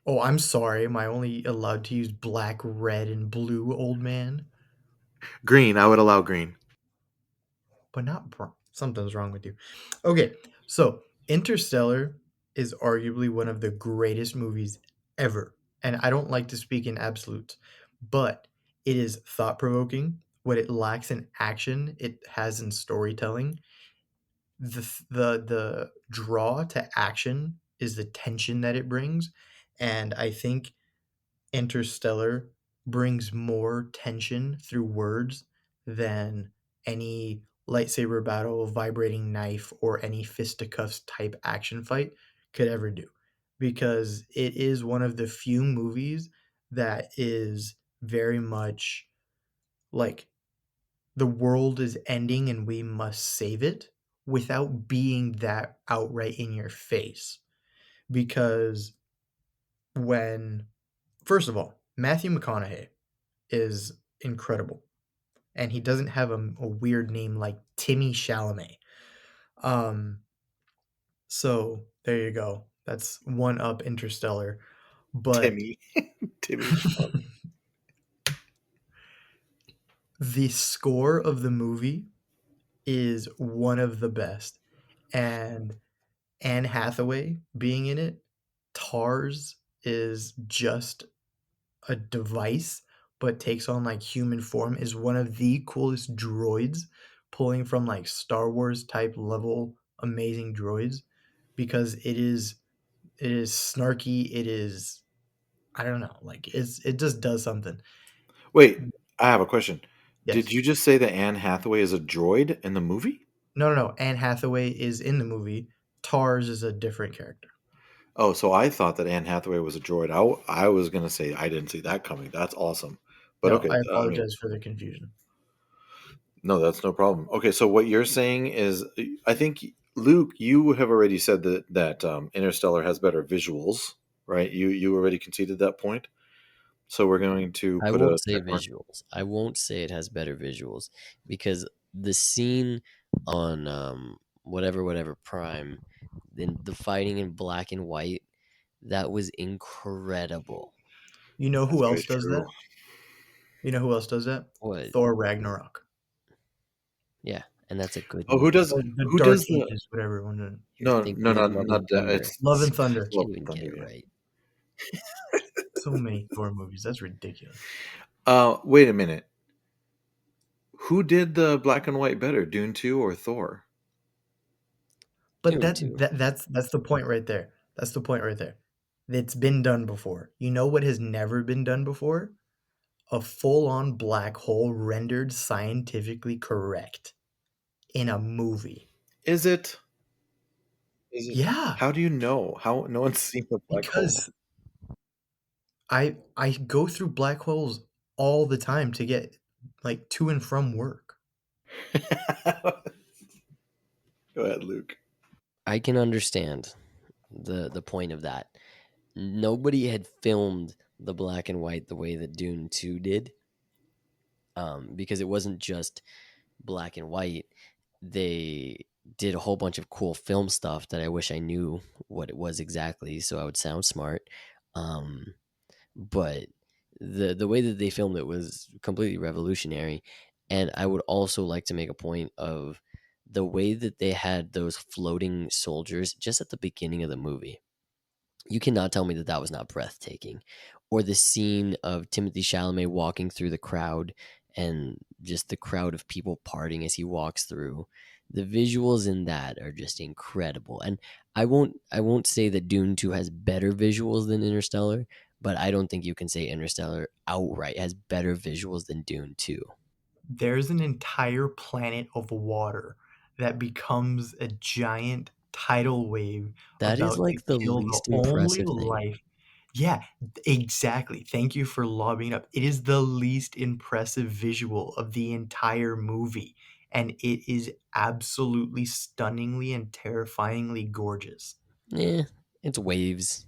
Oh, I'm sorry. Am I only allowed to use black, red, and blue, old man? Green. I would allow green. But not brown. Something's wrong with you. Okay, so Interstellar is arguably one of the greatest movies ever. And I don't like to speak in absolutes, but it is thought provoking. What it lacks in action, it has in storytelling. The draw to action is the tension that it brings. And I think Interstellar brings more tension through words than any lightsaber battle, vibrating knife, or any fisticuffs type action fight could ever do. Because it is one of the few movies that is very much like the world is ending and we must save it without being that outright in your face. Because when first of all, Matthew McConaughey is incredible, and he doesn't have a weird name like Timmy Chalamet. So there you go. That's one up Interstellar, but Timmy. Timmy. the score of the movie is one of the best, and Anne Hathaway being in it, TARS is just a device but takes on like human form is one of the coolest droids pulling from like Star Wars type level amazing droids because it is snarky, it is I don't know, like it just does something. Wait, I have a question. Did Yes. you just say that Anne Hathaway is a droid in the movie? No. Anne Hathaway is in the movie. TARS is a different character. Oh, so I thought that Anne Hathaway was a droid. I was gonna say I didn't see that coming. That's awesome. But No, okay, I I mean, apologize for the confusion. no, that's no problem. Okay, so what you're saying is, I think Luke, you have already said that Interstellar has better visuals, right? You already conceded that point. So we're going to I put a won't say check mark. visuals. I won't say it has better visuals because the scene on whatever Prime, then the fighting in black and white, that was incredible. You know That's who very else does true. that? You know who else does that? What? Thor Ragnarok. Yeah, and that's a good Oh, who movie. does Or the who Dark does the Ages, whatever one. You're no no thinking of not Love not and that Thunder. Love and it's Thunder. You Love didn't and get Thunder, it yeah. right. So many Thor movies. That's ridiculous. Wait a minute. Who did the black and white better, Dune 2 or Thor? But Dune that, 2. that that's the point right there. That's the point right there. It's been done before. You know what has never been done before? A full-on black hole rendered scientifically correct in a movie. Is it? Is it? Yeah, How do you know? How no one's seen the black hole? because I go through black holes all the time to get like to and from work. Go ahead, Luke. I can understand the point of that. Nobody had filmed the black and white the way that Dune 2 did. Because it wasn't just black and white. They did a whole bunch of cool film stuff that I wish I knew what it was exactly, so I would sound smart. Um, but the way that they filmed it was completely revolutionary. And I would also like to make a point of the way that they had those floating soldiers just at the beginning of the movie. You cannot tell me that that was not breathtaking. Or the scene of Timothy Chalamet walking through the crowd and just the crowd of people parting as he walks through. The visuals in that are just incredible. And I won't say that Dune 2 has better visuals than Interstellar, but I don't think you can say Interstellar outright has better visuals than Dune 2. There's an entire planet of water that becomes a giant tidal wave That is about to like the kill the least only impressive thing. life. Yeah, exactly. Thank you for lobbying up. It is the least impressive visual of the entire movie, and it is absolutely stunningly and terrifyingly gorgeous. Yeah, it's waves.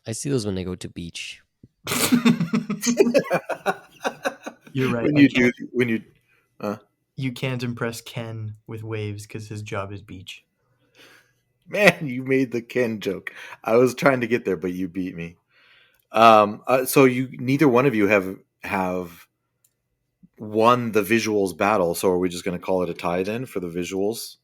I see those when I go to beach. You're right. When you do, when you, You can't impress Ken with waves because his job is beach. man, you made the Ken joke. I was trying to get there, but you beat me. So you neither one of you have won the visuals battle. So are we just going to call it a tie then for the visuals?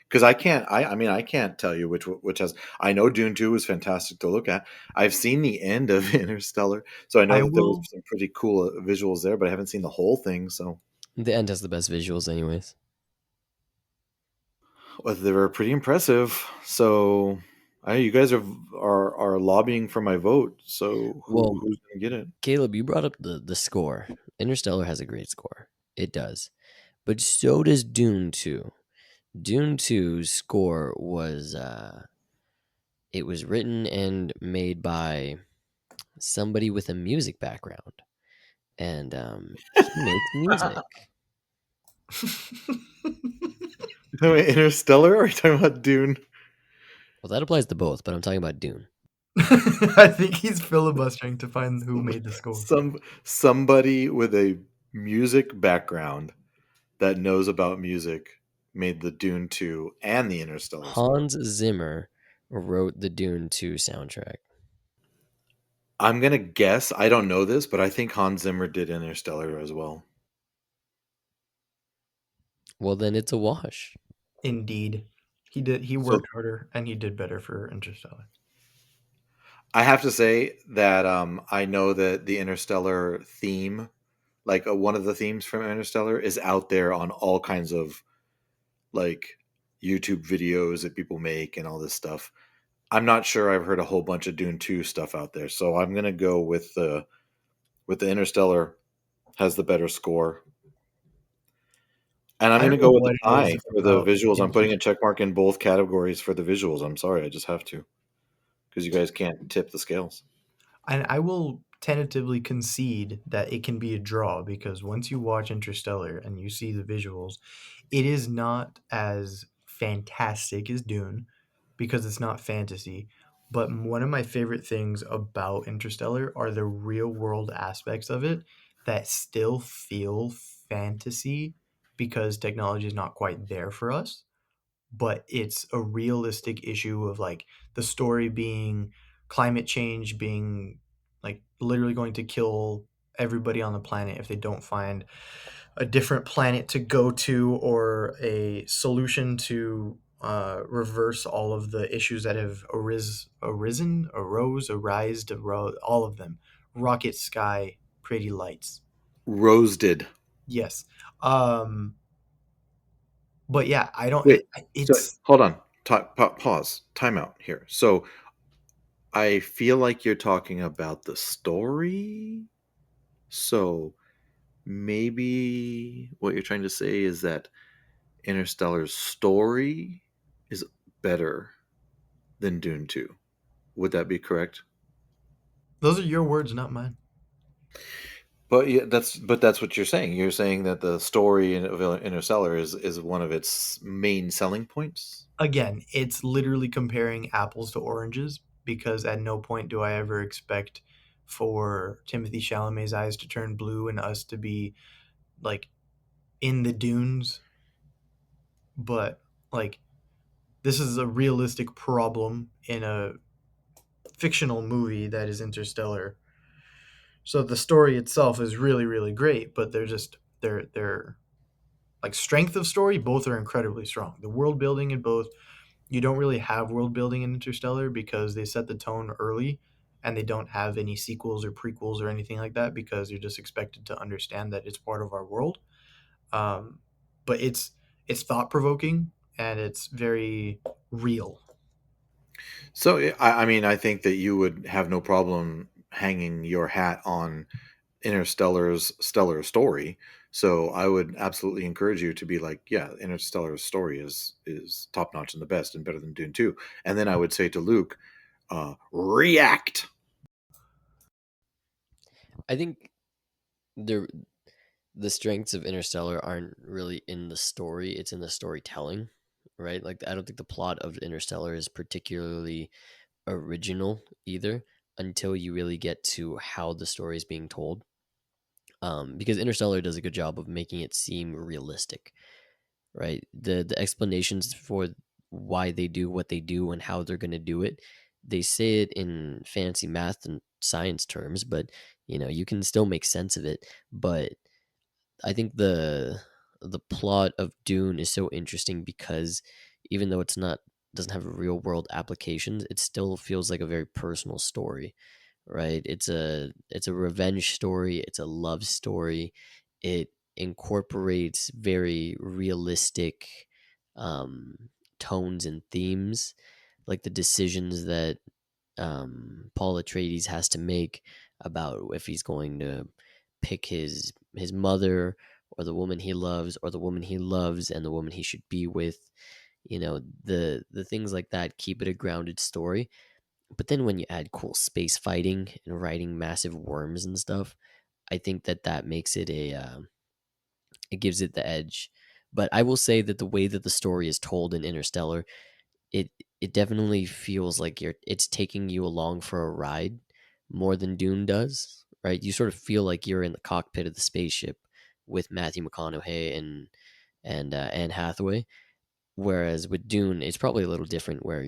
Because I can't. I mean, I can't tell you which has. I know Dune 2 was fantastic to look at. I've seen the end of Interstellar, so I know I that there was will some pretty cool visuals there, but I haven't seen the whole thing. So The end has the best visuals, anyways. well, they were pretty impressive. So you guys are lobbying for my vote. So Well, who's gonna get it? Caleb, you brought up the score. Interstellar has a great score. It does. But so does Dune 2. Dune 2's score was it was written and made by somebody with a music background. And he makes music. You talking about Interstellar or are you talking about Dune? Well, that applies to both, but I'm talking about Dune. I think he's filibustering to find who made the score. Somebody with a music background that knows about music made the Dune 2 and the Interstellar score. Hans Zimmer wrote the Dune 2 soundtrack. I'm gonna guess. I don't know this, but I think Hans Zimmer did Interstellar as well. Well, then it's a wash. Indeed. He did. He So worked harder and he did better for Interstellar. I have to say that I know that the Interstellar theme, like one of the themes from Interstellar, is out there on all kinds of like YouTube videos that people make and all this stuff. I'm not sure I've heard a whole bunch of Dune 2 stuff out there, so I'm gonna go with the Interstellar has the better score. And I'm I going don't to know go with what the it is tie for the about visuals. I'm putting a Interstellar. check mark in both categories for the visuals. I'm sorry, I just have to because you guys can't tip the scales. And I will tentatively concede that it can be a draw because once you watch Interstellar and you see the visuals, it is not as fantastic as Dune because it's not fantasy. But one of my favorite things about Interstellar are the real world aspects of it that still feel fantasy because technology is not quite there for us. But it's a realistic issue of like the story being climate change being like literally going to kill everybody on the planet if they don't find a different planet to go to or a solution to reverse all of the issues that have all of them. Rocket sky, pretty lights. Rose did. Yes. But yeah, I don't. Wait, so It's hold on. Pause. Time out here. So I feel like you're talking about the story. So maybe what you're trying to say is that Interstellar's story is better than Dune 2. Would that be correct? those are your words, not mine. But yeah, that's what you're saying. You're saying that the story of Interstellar is one of its main selling points. Again, it's literally comparing apples to oranges because at no point do I ever expect for Timothy Chalamet's eyes to turn blue and us to be like in the dunes. But like, this is a realistic problem in a fictional movie that is Interstellar. So the story itself is really, really great, but they're like strength of story, both are incredibly strong. The world building in both, you don't really have world building in Interstellar because they set the tone early and they don't have any sequels or prequels or anything like that because you're just expected to understand that it's part of our world. Um, but it's thought provoking and it's very real. So I mean, I think that you would have no problem hanging your hat on Interstellar's stellar story. So I would absolutely encourage you to be like, yeah, Interstellar's story is top notch and the best and better than Dune 2. And then I would say to Luke, react. I think the the strengths of Interstellar aren't really in the story; it's in the storytelling, right? Like I don't think the plot of Interstellar is particularly original either until you really get to how the story is being told. Because Interstellar does a good job of making it seem realistic, right? The explanations for why they do what they do and how they're going to do it, they say it in fancy math and science terms, but you can still make sense of it. But I think the plot of Dune is so interesting because even though it's not doesn't have real world applications, it still feels like a very personal story, right? It's a revenge story, it's a love story. It incorporates very realistic um, tones and themes, like the decisions that Paul Atreides has to make about if he's going to pick his mother or the woman he loves or the woman he loves and the woman he should be with. The things like that keep it a grounded story. But then when you add cool space fighting and riding massive worms and stuff, I think that makes it it gives it the edge. But I will say that the way that the story is told in Interstellar, it it definitely feels like it's taking you along for a ride more than Dune does, right? You sort of feel like you're in the cockpit of the spaceship with Matthew McConaughey and Anne Hathaway. Whereas with Dune, it's probably a little different, where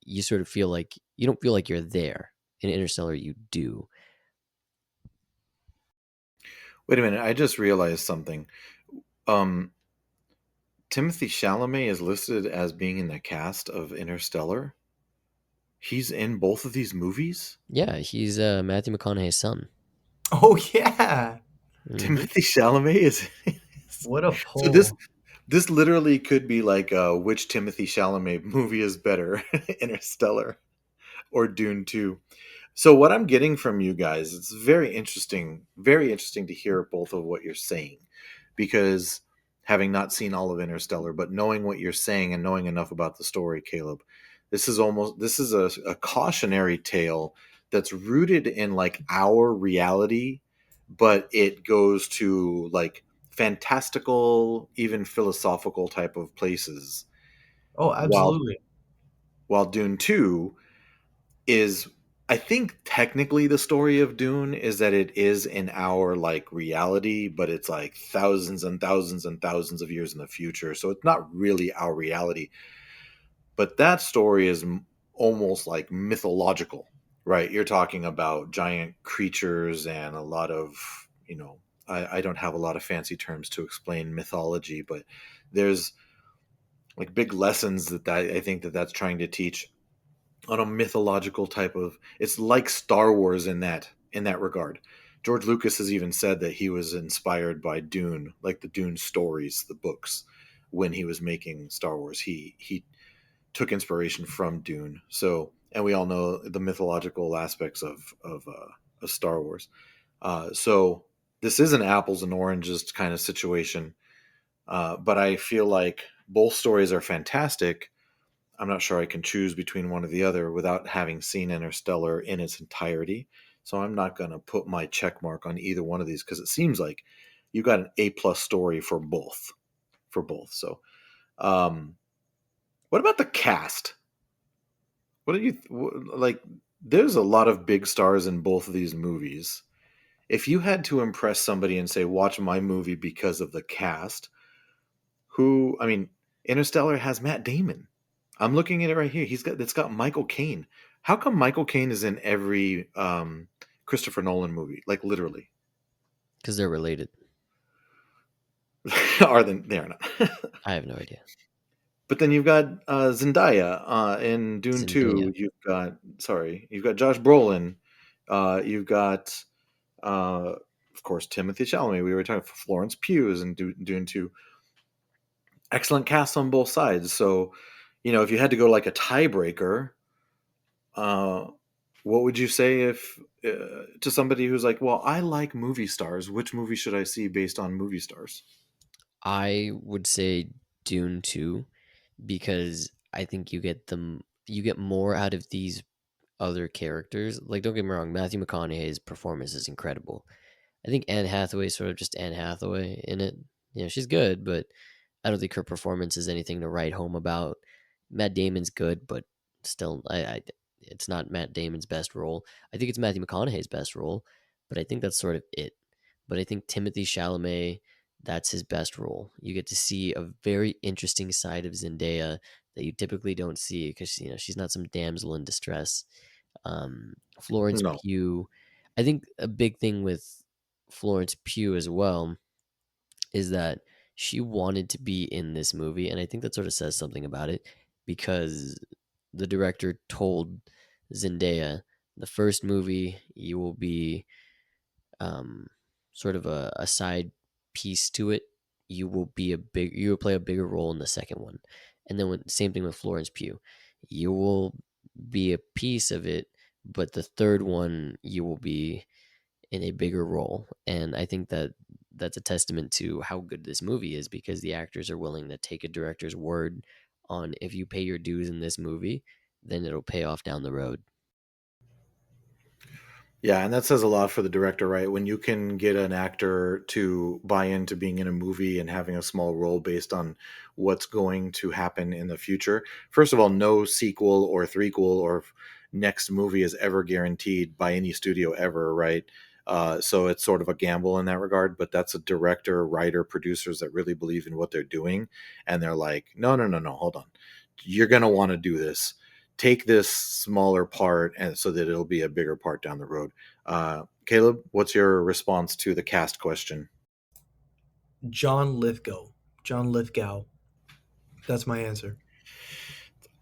you sort of feel like you don't feel like you're there. In Interstellar, you do. Wait a minute, I just realized something. Um, Timothy Chalamet is listed as being in the cast of Interstellar. He's in both of these movies. Yeah, he's Matthew McConaughey's son. Oh yeah. Hmm. Timothy Chalamet is. What a So this pull. this literally could be like which Timothy Chalamet movie is better, Interstellar or Dune 2. So what I'm getting from you guys, it's very interesting to hear both of what you're saying, because having not seen all of Interstellar, but knowing what you're saying and knowing enough about the story, Caleb, this is a cautionary tale that's rooted in like our reality, but it goes to like fantastical, even philosophical type of places. Oh, While absolutely. Dune 2 is, I think technically the story of Dune is that it is in our like reality, but it's like thousands and thousands and thousands of years in the future. So it's not really our reality. But that story is almost like mythological, right? You're talking about giant creatures and a lot of, I don't have a lot of fancy terms to explain mythology, but there's like big lessons that I think that's trying to teach on a mythological type of, it's like Star Wars in that regard. George Lucas has even said that he was inspired by Dune, like the Dune stories, the books, when he was making Star Wars. He took inspiration from Dune. So, and we all know the mythological aspects of Star Wars. So this is an apples and oranges kind of situation. But I feel like both stories are fantastic. I'm not sure I can choose between one or the other without having seen Interstellar in its entirety. So I'm not going to put my check mark on either one of these because it seems like you got an A plus story for both. For both. So, um, what about the cast? What do you like? There's a lot of big stars in both of these movies. If you had to impress somebody and say, "Watch my movie because of the cast," who? I mean, Interstellar has Matt Damon. I'm looking at it right here. It's got Michael Caine. How come Michael Caine is in every Christopher Nolan movie? Like literally, Because they're related. are they are not? I have no idea. But then you've got Zendaya in Dune Zendaya. 2. You've got Josh Brolin. You've got, of course, Timothy Chalamet. We were talking Florence Pugh is in Dune 2. excellent cast on both sides. So, if you had to go like a tiebreaker, uh, what would you say if to somebody who's like, well, I like movie stars. Which movie should I see based on movie stars? I would say Dune 2 because I think you get more out of these other characters. Like, don't get me wrong, Matthew McConaughey's performance is incredible. I think Anne Hathaway is sort of just Anne Hathaway in it. She's good, but I don't think her performance is anything to write home about. Matt Damon's good, but still, it's not Matt Damon's best role. I think it's Matthew McConaughey's best role, but I think that's sort of it. But I think Timothy Chalamet, that's his best role. You get to see a very interesting side of Zendaya that you typically don't see because she's not some damsel in distress. Florence No. Pugh, I think a big thing with Florence Pugh as well is that she wanted to be in this movie, and I think that sort of says something about it because the director told Zendaya, the first movie you will be um, sort of a side piece to it. You will play a bigger role in the second one, and then same thing with Florence Pugh. You will be a piece of it, but the third one you will be in a bigger role. And I think that that's a testament to how good this movie is because the actors are willing to take a director's word on if you pay your dues in this movie, then it'll pay off down the road. Yeah, and that says a lot for the director, right? When you can get an actor to buy into being in a movie and having a small role based on what's going to happen in the future. First of all, no sequel or threequel or next movie is ever guaranteed by any studio ever, right? So it's sort of a gamble in that regard, but that's a director, writer, producers that really believe in what they're doing. And they're like, no, no, no, no, hold on. You're going to want to do this, take this smaller part and so that it'll be a bigger part down the road. Caleb, what's your response to the cast question? John Lithgow. John Lithgow. That's my answer.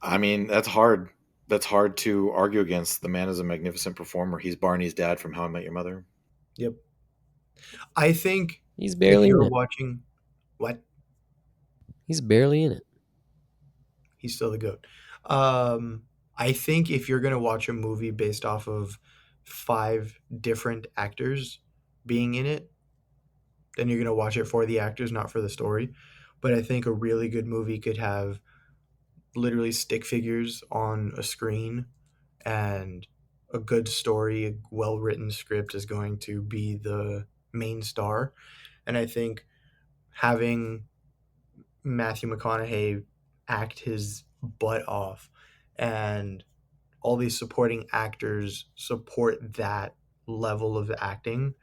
I mean, that's hard. That's hard to argue against. The man is a magnificent performer. He's Barney's dad from How I Met Your Mother. Yep. I think He's if barely in you're it. watching, what? He's barely in it. He's still the goat. I think if you're gonna watch a movie based off of 5 different actors being in it, then you're gonna watch it for the actors, not for the story. But I think a really good movie could have literally stick figures on a screen, and a good story, a well written script is going to be the main star. And I think having Matthew McConaughey act his butt off and all these supporting actors support that level of acting,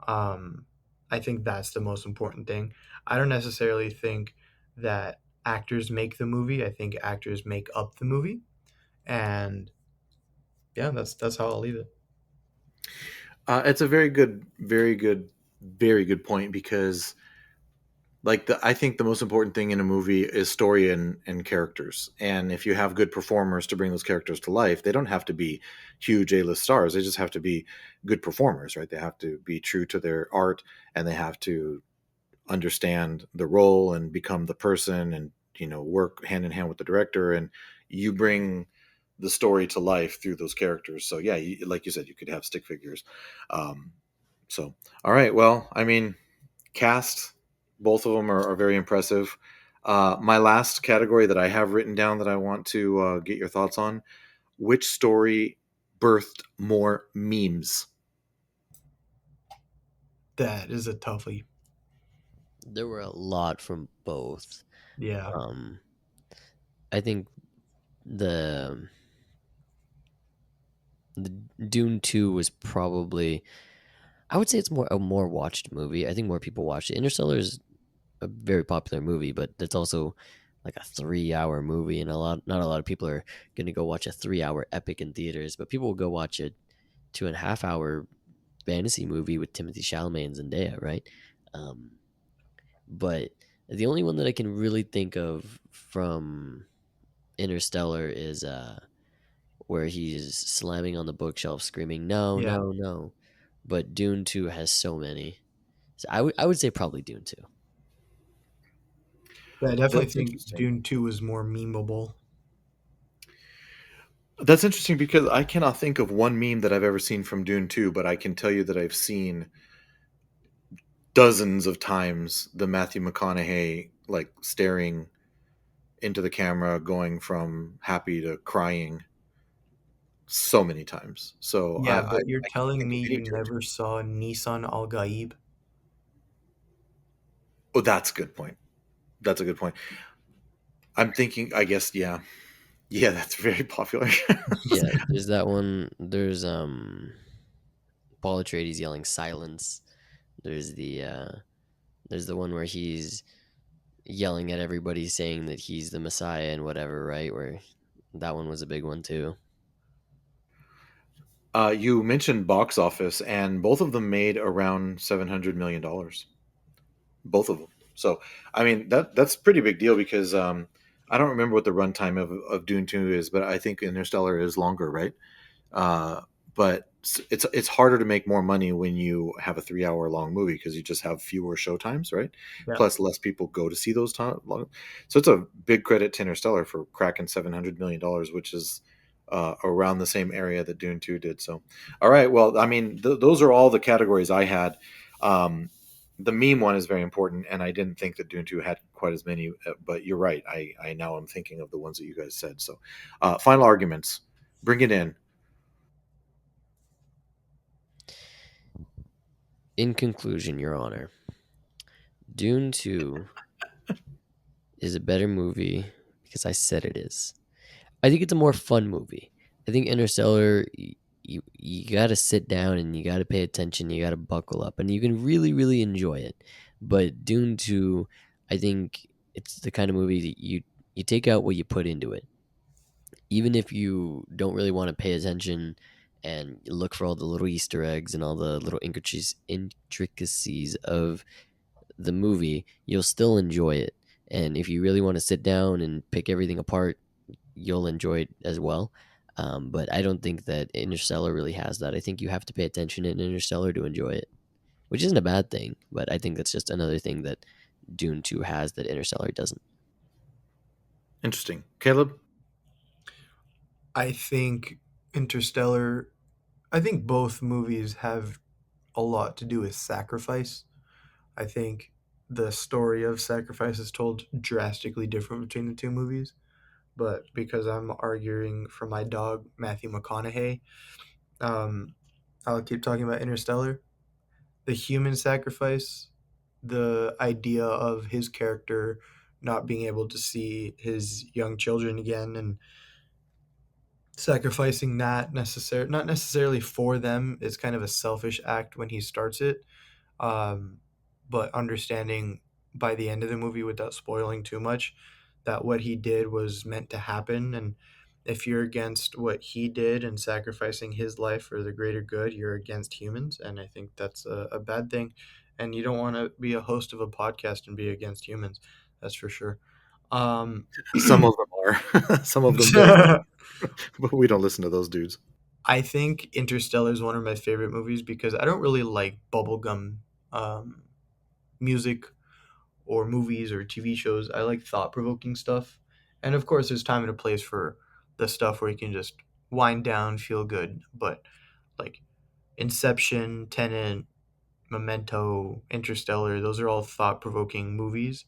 um, I think that's the most important thing. I don't necessarily think that actors make the movie. I think actors make up the movie. And yeah, that's how I'll leave it. It's a very good, very good, very good point because I think the most important thing in a movie is story and characters. And if you have good performers to bring those characters to life, they don't have to be huge A-list stars. They just have to be good performers, right? They have to be true to their art and they have to understand the role and become the person and work hand in hand with the director, and you bring the story to life through those characters. So yeah, like you said, you could have stick figures. So all right, well, I mean, cast, both of them are very impressive. My last category that I have written down that I want to get your thoughts on: which story birthed more memes? That is a toughie. There were a lot from both. Yeah. Um, I think the the Dune 2 was probably, I would say it's a more watched movie. I think more people watched it. Interstellar is a very popular movie, but it's also like a 3 hour movie, and not a lot of people are going to go watch a 3 hour epic in theaters, but people will go watch a 2.5 hour fantasy movie with Timothy Chalamet and Zendaya, right? Um, but the only one that I can really think of from Interstellar is where he's slamming on the bookshelf, screaming, "No, Yeah. no, no!" But Dune 2 has so many, so I would say probably Dune 2. Yeah, I definitely That's think interesting. Dune 2 was more memeable. That's interesting because I cannot think of one meme that I've ever seen from Dune 2, but I can tell you that I've seen dozens of times the Matthew McConaughey like staring into the camera, going from happy to crying so many times. So Yeah, but you're I can't telling think me of you any Dune 2. never saw Nissan Al Gaib? Oh, that's a good point. That's a good point. I'm thinking, I guess, yeah. Yeah, that's very popular. Yeah, there's that one. Paul Atreides yelling silence. There's there's the one where he's yelling at everybody saying that he's the Messiah and whatever, right? Where that one was a big one too. You mentioned box office, and both of them made around $700 million. Both of them. So, I mean, that's a pretty big deal because I don't remember what the runtime of Dune 2 is, but I think Interstellar is longer, right? Uh, but it's harder to make more money when you have a 3 hour long movie because you just have fewer show times, right? Yeah. Plus, less people go to see those time long. So it's a big credit to Interstellar for cracking $700 million, which is around the same area that Dune 2 did. So, all right, well, I mean, those are all the categories I had. Um, the meme one is very important, and I didn't think that Dune 2 had quite as many, but you're right. I now am thinking of the ones that you guys said. So, final arguments. Bring it in. In conclusion, Your Honor, Dune 2 is a better movie because I said it is. I think it's a more fun movie. I think Interstellar, you got to sit down and you got to pay attention. You got to buckle up, and you can really really enjoy it. But Dune 2, I think it's the kind of movie that you take out what you put into it. Even if you don't really want to pay attention and you look for all the little Easter eggs and all the little intricacies of the movie, you'll still enjoy it. And if you really want to sit down and pick everything apart, you'll enjoy it as well. But I don't think that Interstellar really has that. I think you have to pay attention in Interstellar to enjoy it, which isn't a bad thing. But I think that's just another thing that Dune 2 has that Interstellar doesn't. Interesting. Caleb? I think Interstellar, I think both movies have a lot to do with sacrifice. I think the story of sacrifice is told drastically different between the two movies. But because I'm arguing for my dog, Matthew McConaughey, um, I'll keep talking about Interstellar. The human sacrifice, the idea of his character not being able to see his young children again and sacrificing that not necessarily for them is kind of a selfish act when he starts it, um, but understanding by the end of the movie without spoiling too much that what he did was meant to happen. And if you're against what he did and sacrificing his life for the greater good, you're against humans, and I think that's a bad thing. And you don't want to be a host of a podcast and be against humans, that's for sure. um, Some of them are. Some of them very much. But we don't listen to those dudes. I think Interstellar is one of my favorite movies because I don't really like bubblegum um, music or movies or TV shows. I like thought provoking stuff. And of course, there's time and a place for the stuff where you can just wind down, feel good. But like Inception, Tenet, Memento, Interstellar, those are all thought provoking movies.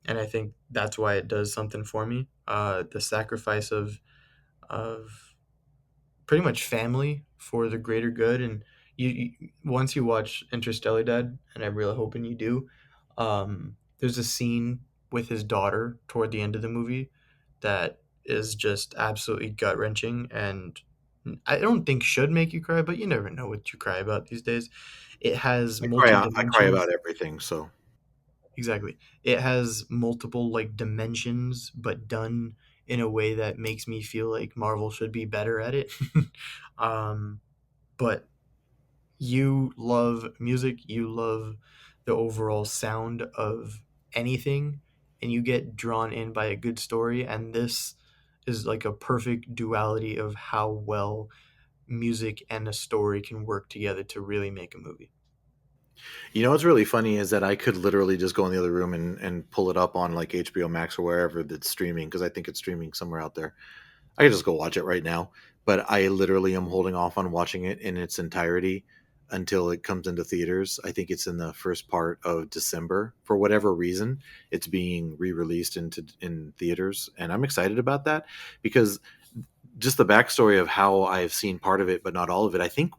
And I think that's why it does something for me. The sacrifice of pretty much family for the greater good. And you once you watch Interstellar, Dad, and I'm really hoping you do, there's a scene with his daughter toward the end of the movie that is just absolutely gut wrenching, and I don't think should make you cry, but you never know what you cry about these days. It has multi I cry dimensions. about everything. So Exactly. It has multiple like dimensions, but done in a way that makes me feel like Marvel should be better at it. um, but you love music, you love the overall sound of anything, and you get drawn in by a good story. And this is like a perfect duality of how well music and a story can work together to really make a movie. You know what's really funny is that I could literally just go in the other room and pull it up on like HBO Max or wherever that's streaming, because I think it's streaming somewhere out there. I could just go watch it right now, but I literally am holding off on watching it in its entirety until it comes into theaters. I think it's in the first part of December. For whatever reason, it's being re-released in theaters, and I'm excited about that because just the backstory of how I've seen part of it, but not all of it. I think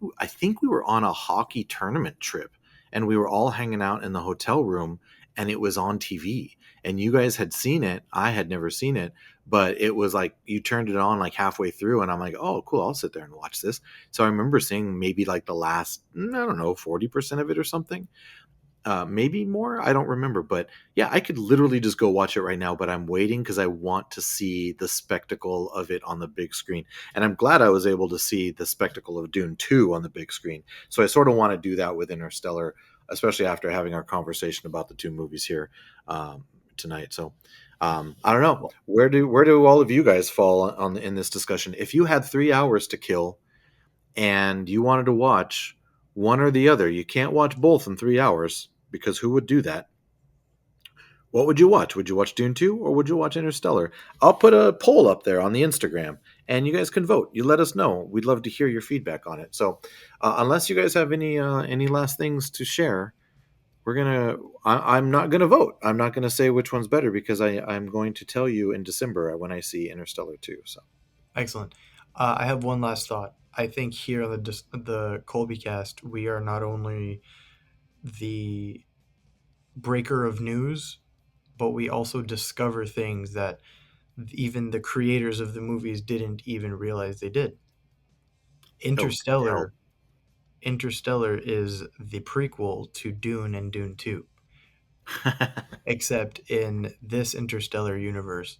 we were on a hockey tournament trip, and we were all hanging out in the hotel room, and it was on TV. And you guys had seen it. I had never seen it, but it was like you turned it on like halfway through, and I'm like, oh, cool, I'll sit there and watch this. So I remember seeing maybe like the last, I don't know, 40% of it or something. Maybe more. I don't remember, but yeah, I could literally just go watch it right now. But I'm waiting because I want to see the spectacle of it on the big screen, and I'm glad I was able to see the spectacle of Dune 2 on the big screen. So I sort of want to do that with Interstellar, especially after having our conversation about the two movies here tonight. So I don't know, where do all of you guys fall in this discussion? If you had 3 hours to kill and you wanted to watch one or the other, you can't watch both in 3 hours, because who would do that? What would you watch? Would you watch Dune 2 or would you watch Interstellar? I'll put a poll up there on the Instagram, and you guys can vote. You let us know. We'd love to hear your feedback on it. So unless you guys have any last things to share, I'm not gonna vote. I'm not gonna say which one's better, because I'm going to tell you in December when I see Interstellar 2. So Excellent. I have one last thought. I think here on the ColbyCast, we are not only the breaker of news, but we also discover things that even the creators of the movies didn't even realize they did. Interstellar is the prequel to Dune and Dune 2. Except in this Interstellar universe,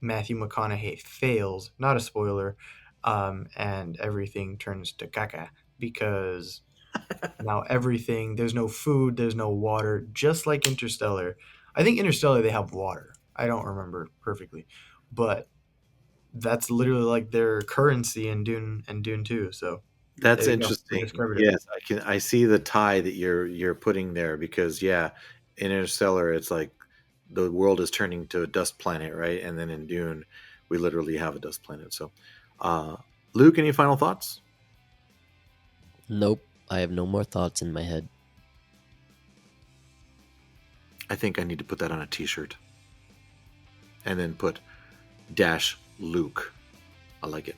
Matthew McConaughey fails, not a spoiler, and everything turns to caca, because now there's no food, there's no water, just like Interstellar. I think Interstellar, they have water. I don't remember perfectly, but that's literally like their currency in Dune and Dune 2. So that's there you go. We interesting. discovered it. Yes, I see the tie that you're putting there, because yeah, in Interstellar it's like the world is turning to a dust planet, right? And then in Dune we literally have a dust planet. So Luke, any final thoughts? Nope. I have no more thoughts in my head. I think I need to put that on a t-shirt and then put -Luke. I like it.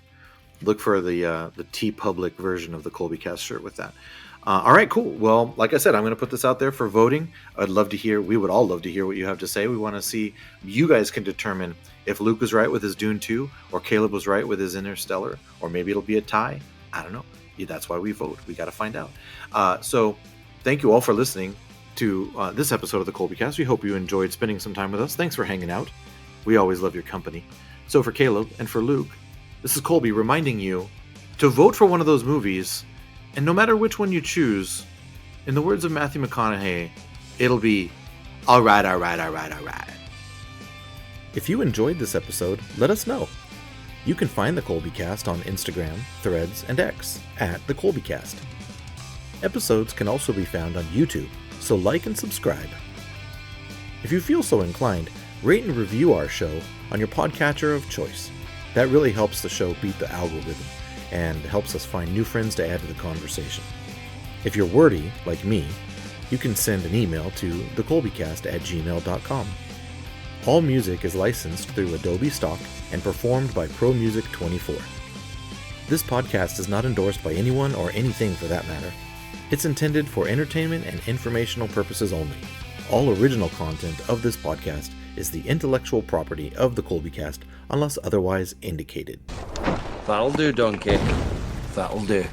Look for the T-Public version of the ColbyCast shirt with that. All right, cool. Well, like I said, I'm going to put this out there for voting. We would all love to hear what you have to say. We want to see, you guys can determine if Luke was right with his Dune 2 or Caleb was right with his Interstellar, or maybe it'll be a tie. I don't know. Yeah, that's why we vote. We got to find out. So thank you all for listening to this episode of the ColbyCast. We hope you enjoyed spending some time with us. Thanks for hanging out. We always love your company. So for Caleb and for Luke, this is Colby reminding you to vote for one of those movies, and no matter which one you choose, in the words of Matthew McConaughey, it'll be all right, all right, all right, all right. If you enjoyed this episode, let us know. You can find the ColbyCast on Instagram, Threads, and X at the ColbyCast. Episodes can also be found on YouTube, so like and subscribe. If you feel so inclined, rate and review our show on your podcatcher of choice. That really helps the show beat the algorithm and helps us find new friends to add to the conversation. If you're wordy, like me, you can send an email to thecolbycast@gmail.com. All music is licensed through Adobe Stock and performed by Pro Music 24. This podcast is not endorsed by anyone or anything for that matter. It's intended for entertainment and informational purposes only. All original content of this podcast is the intellectual property of the ColbyCast unless otherwise indicated. That'll do, donkey. That'll do.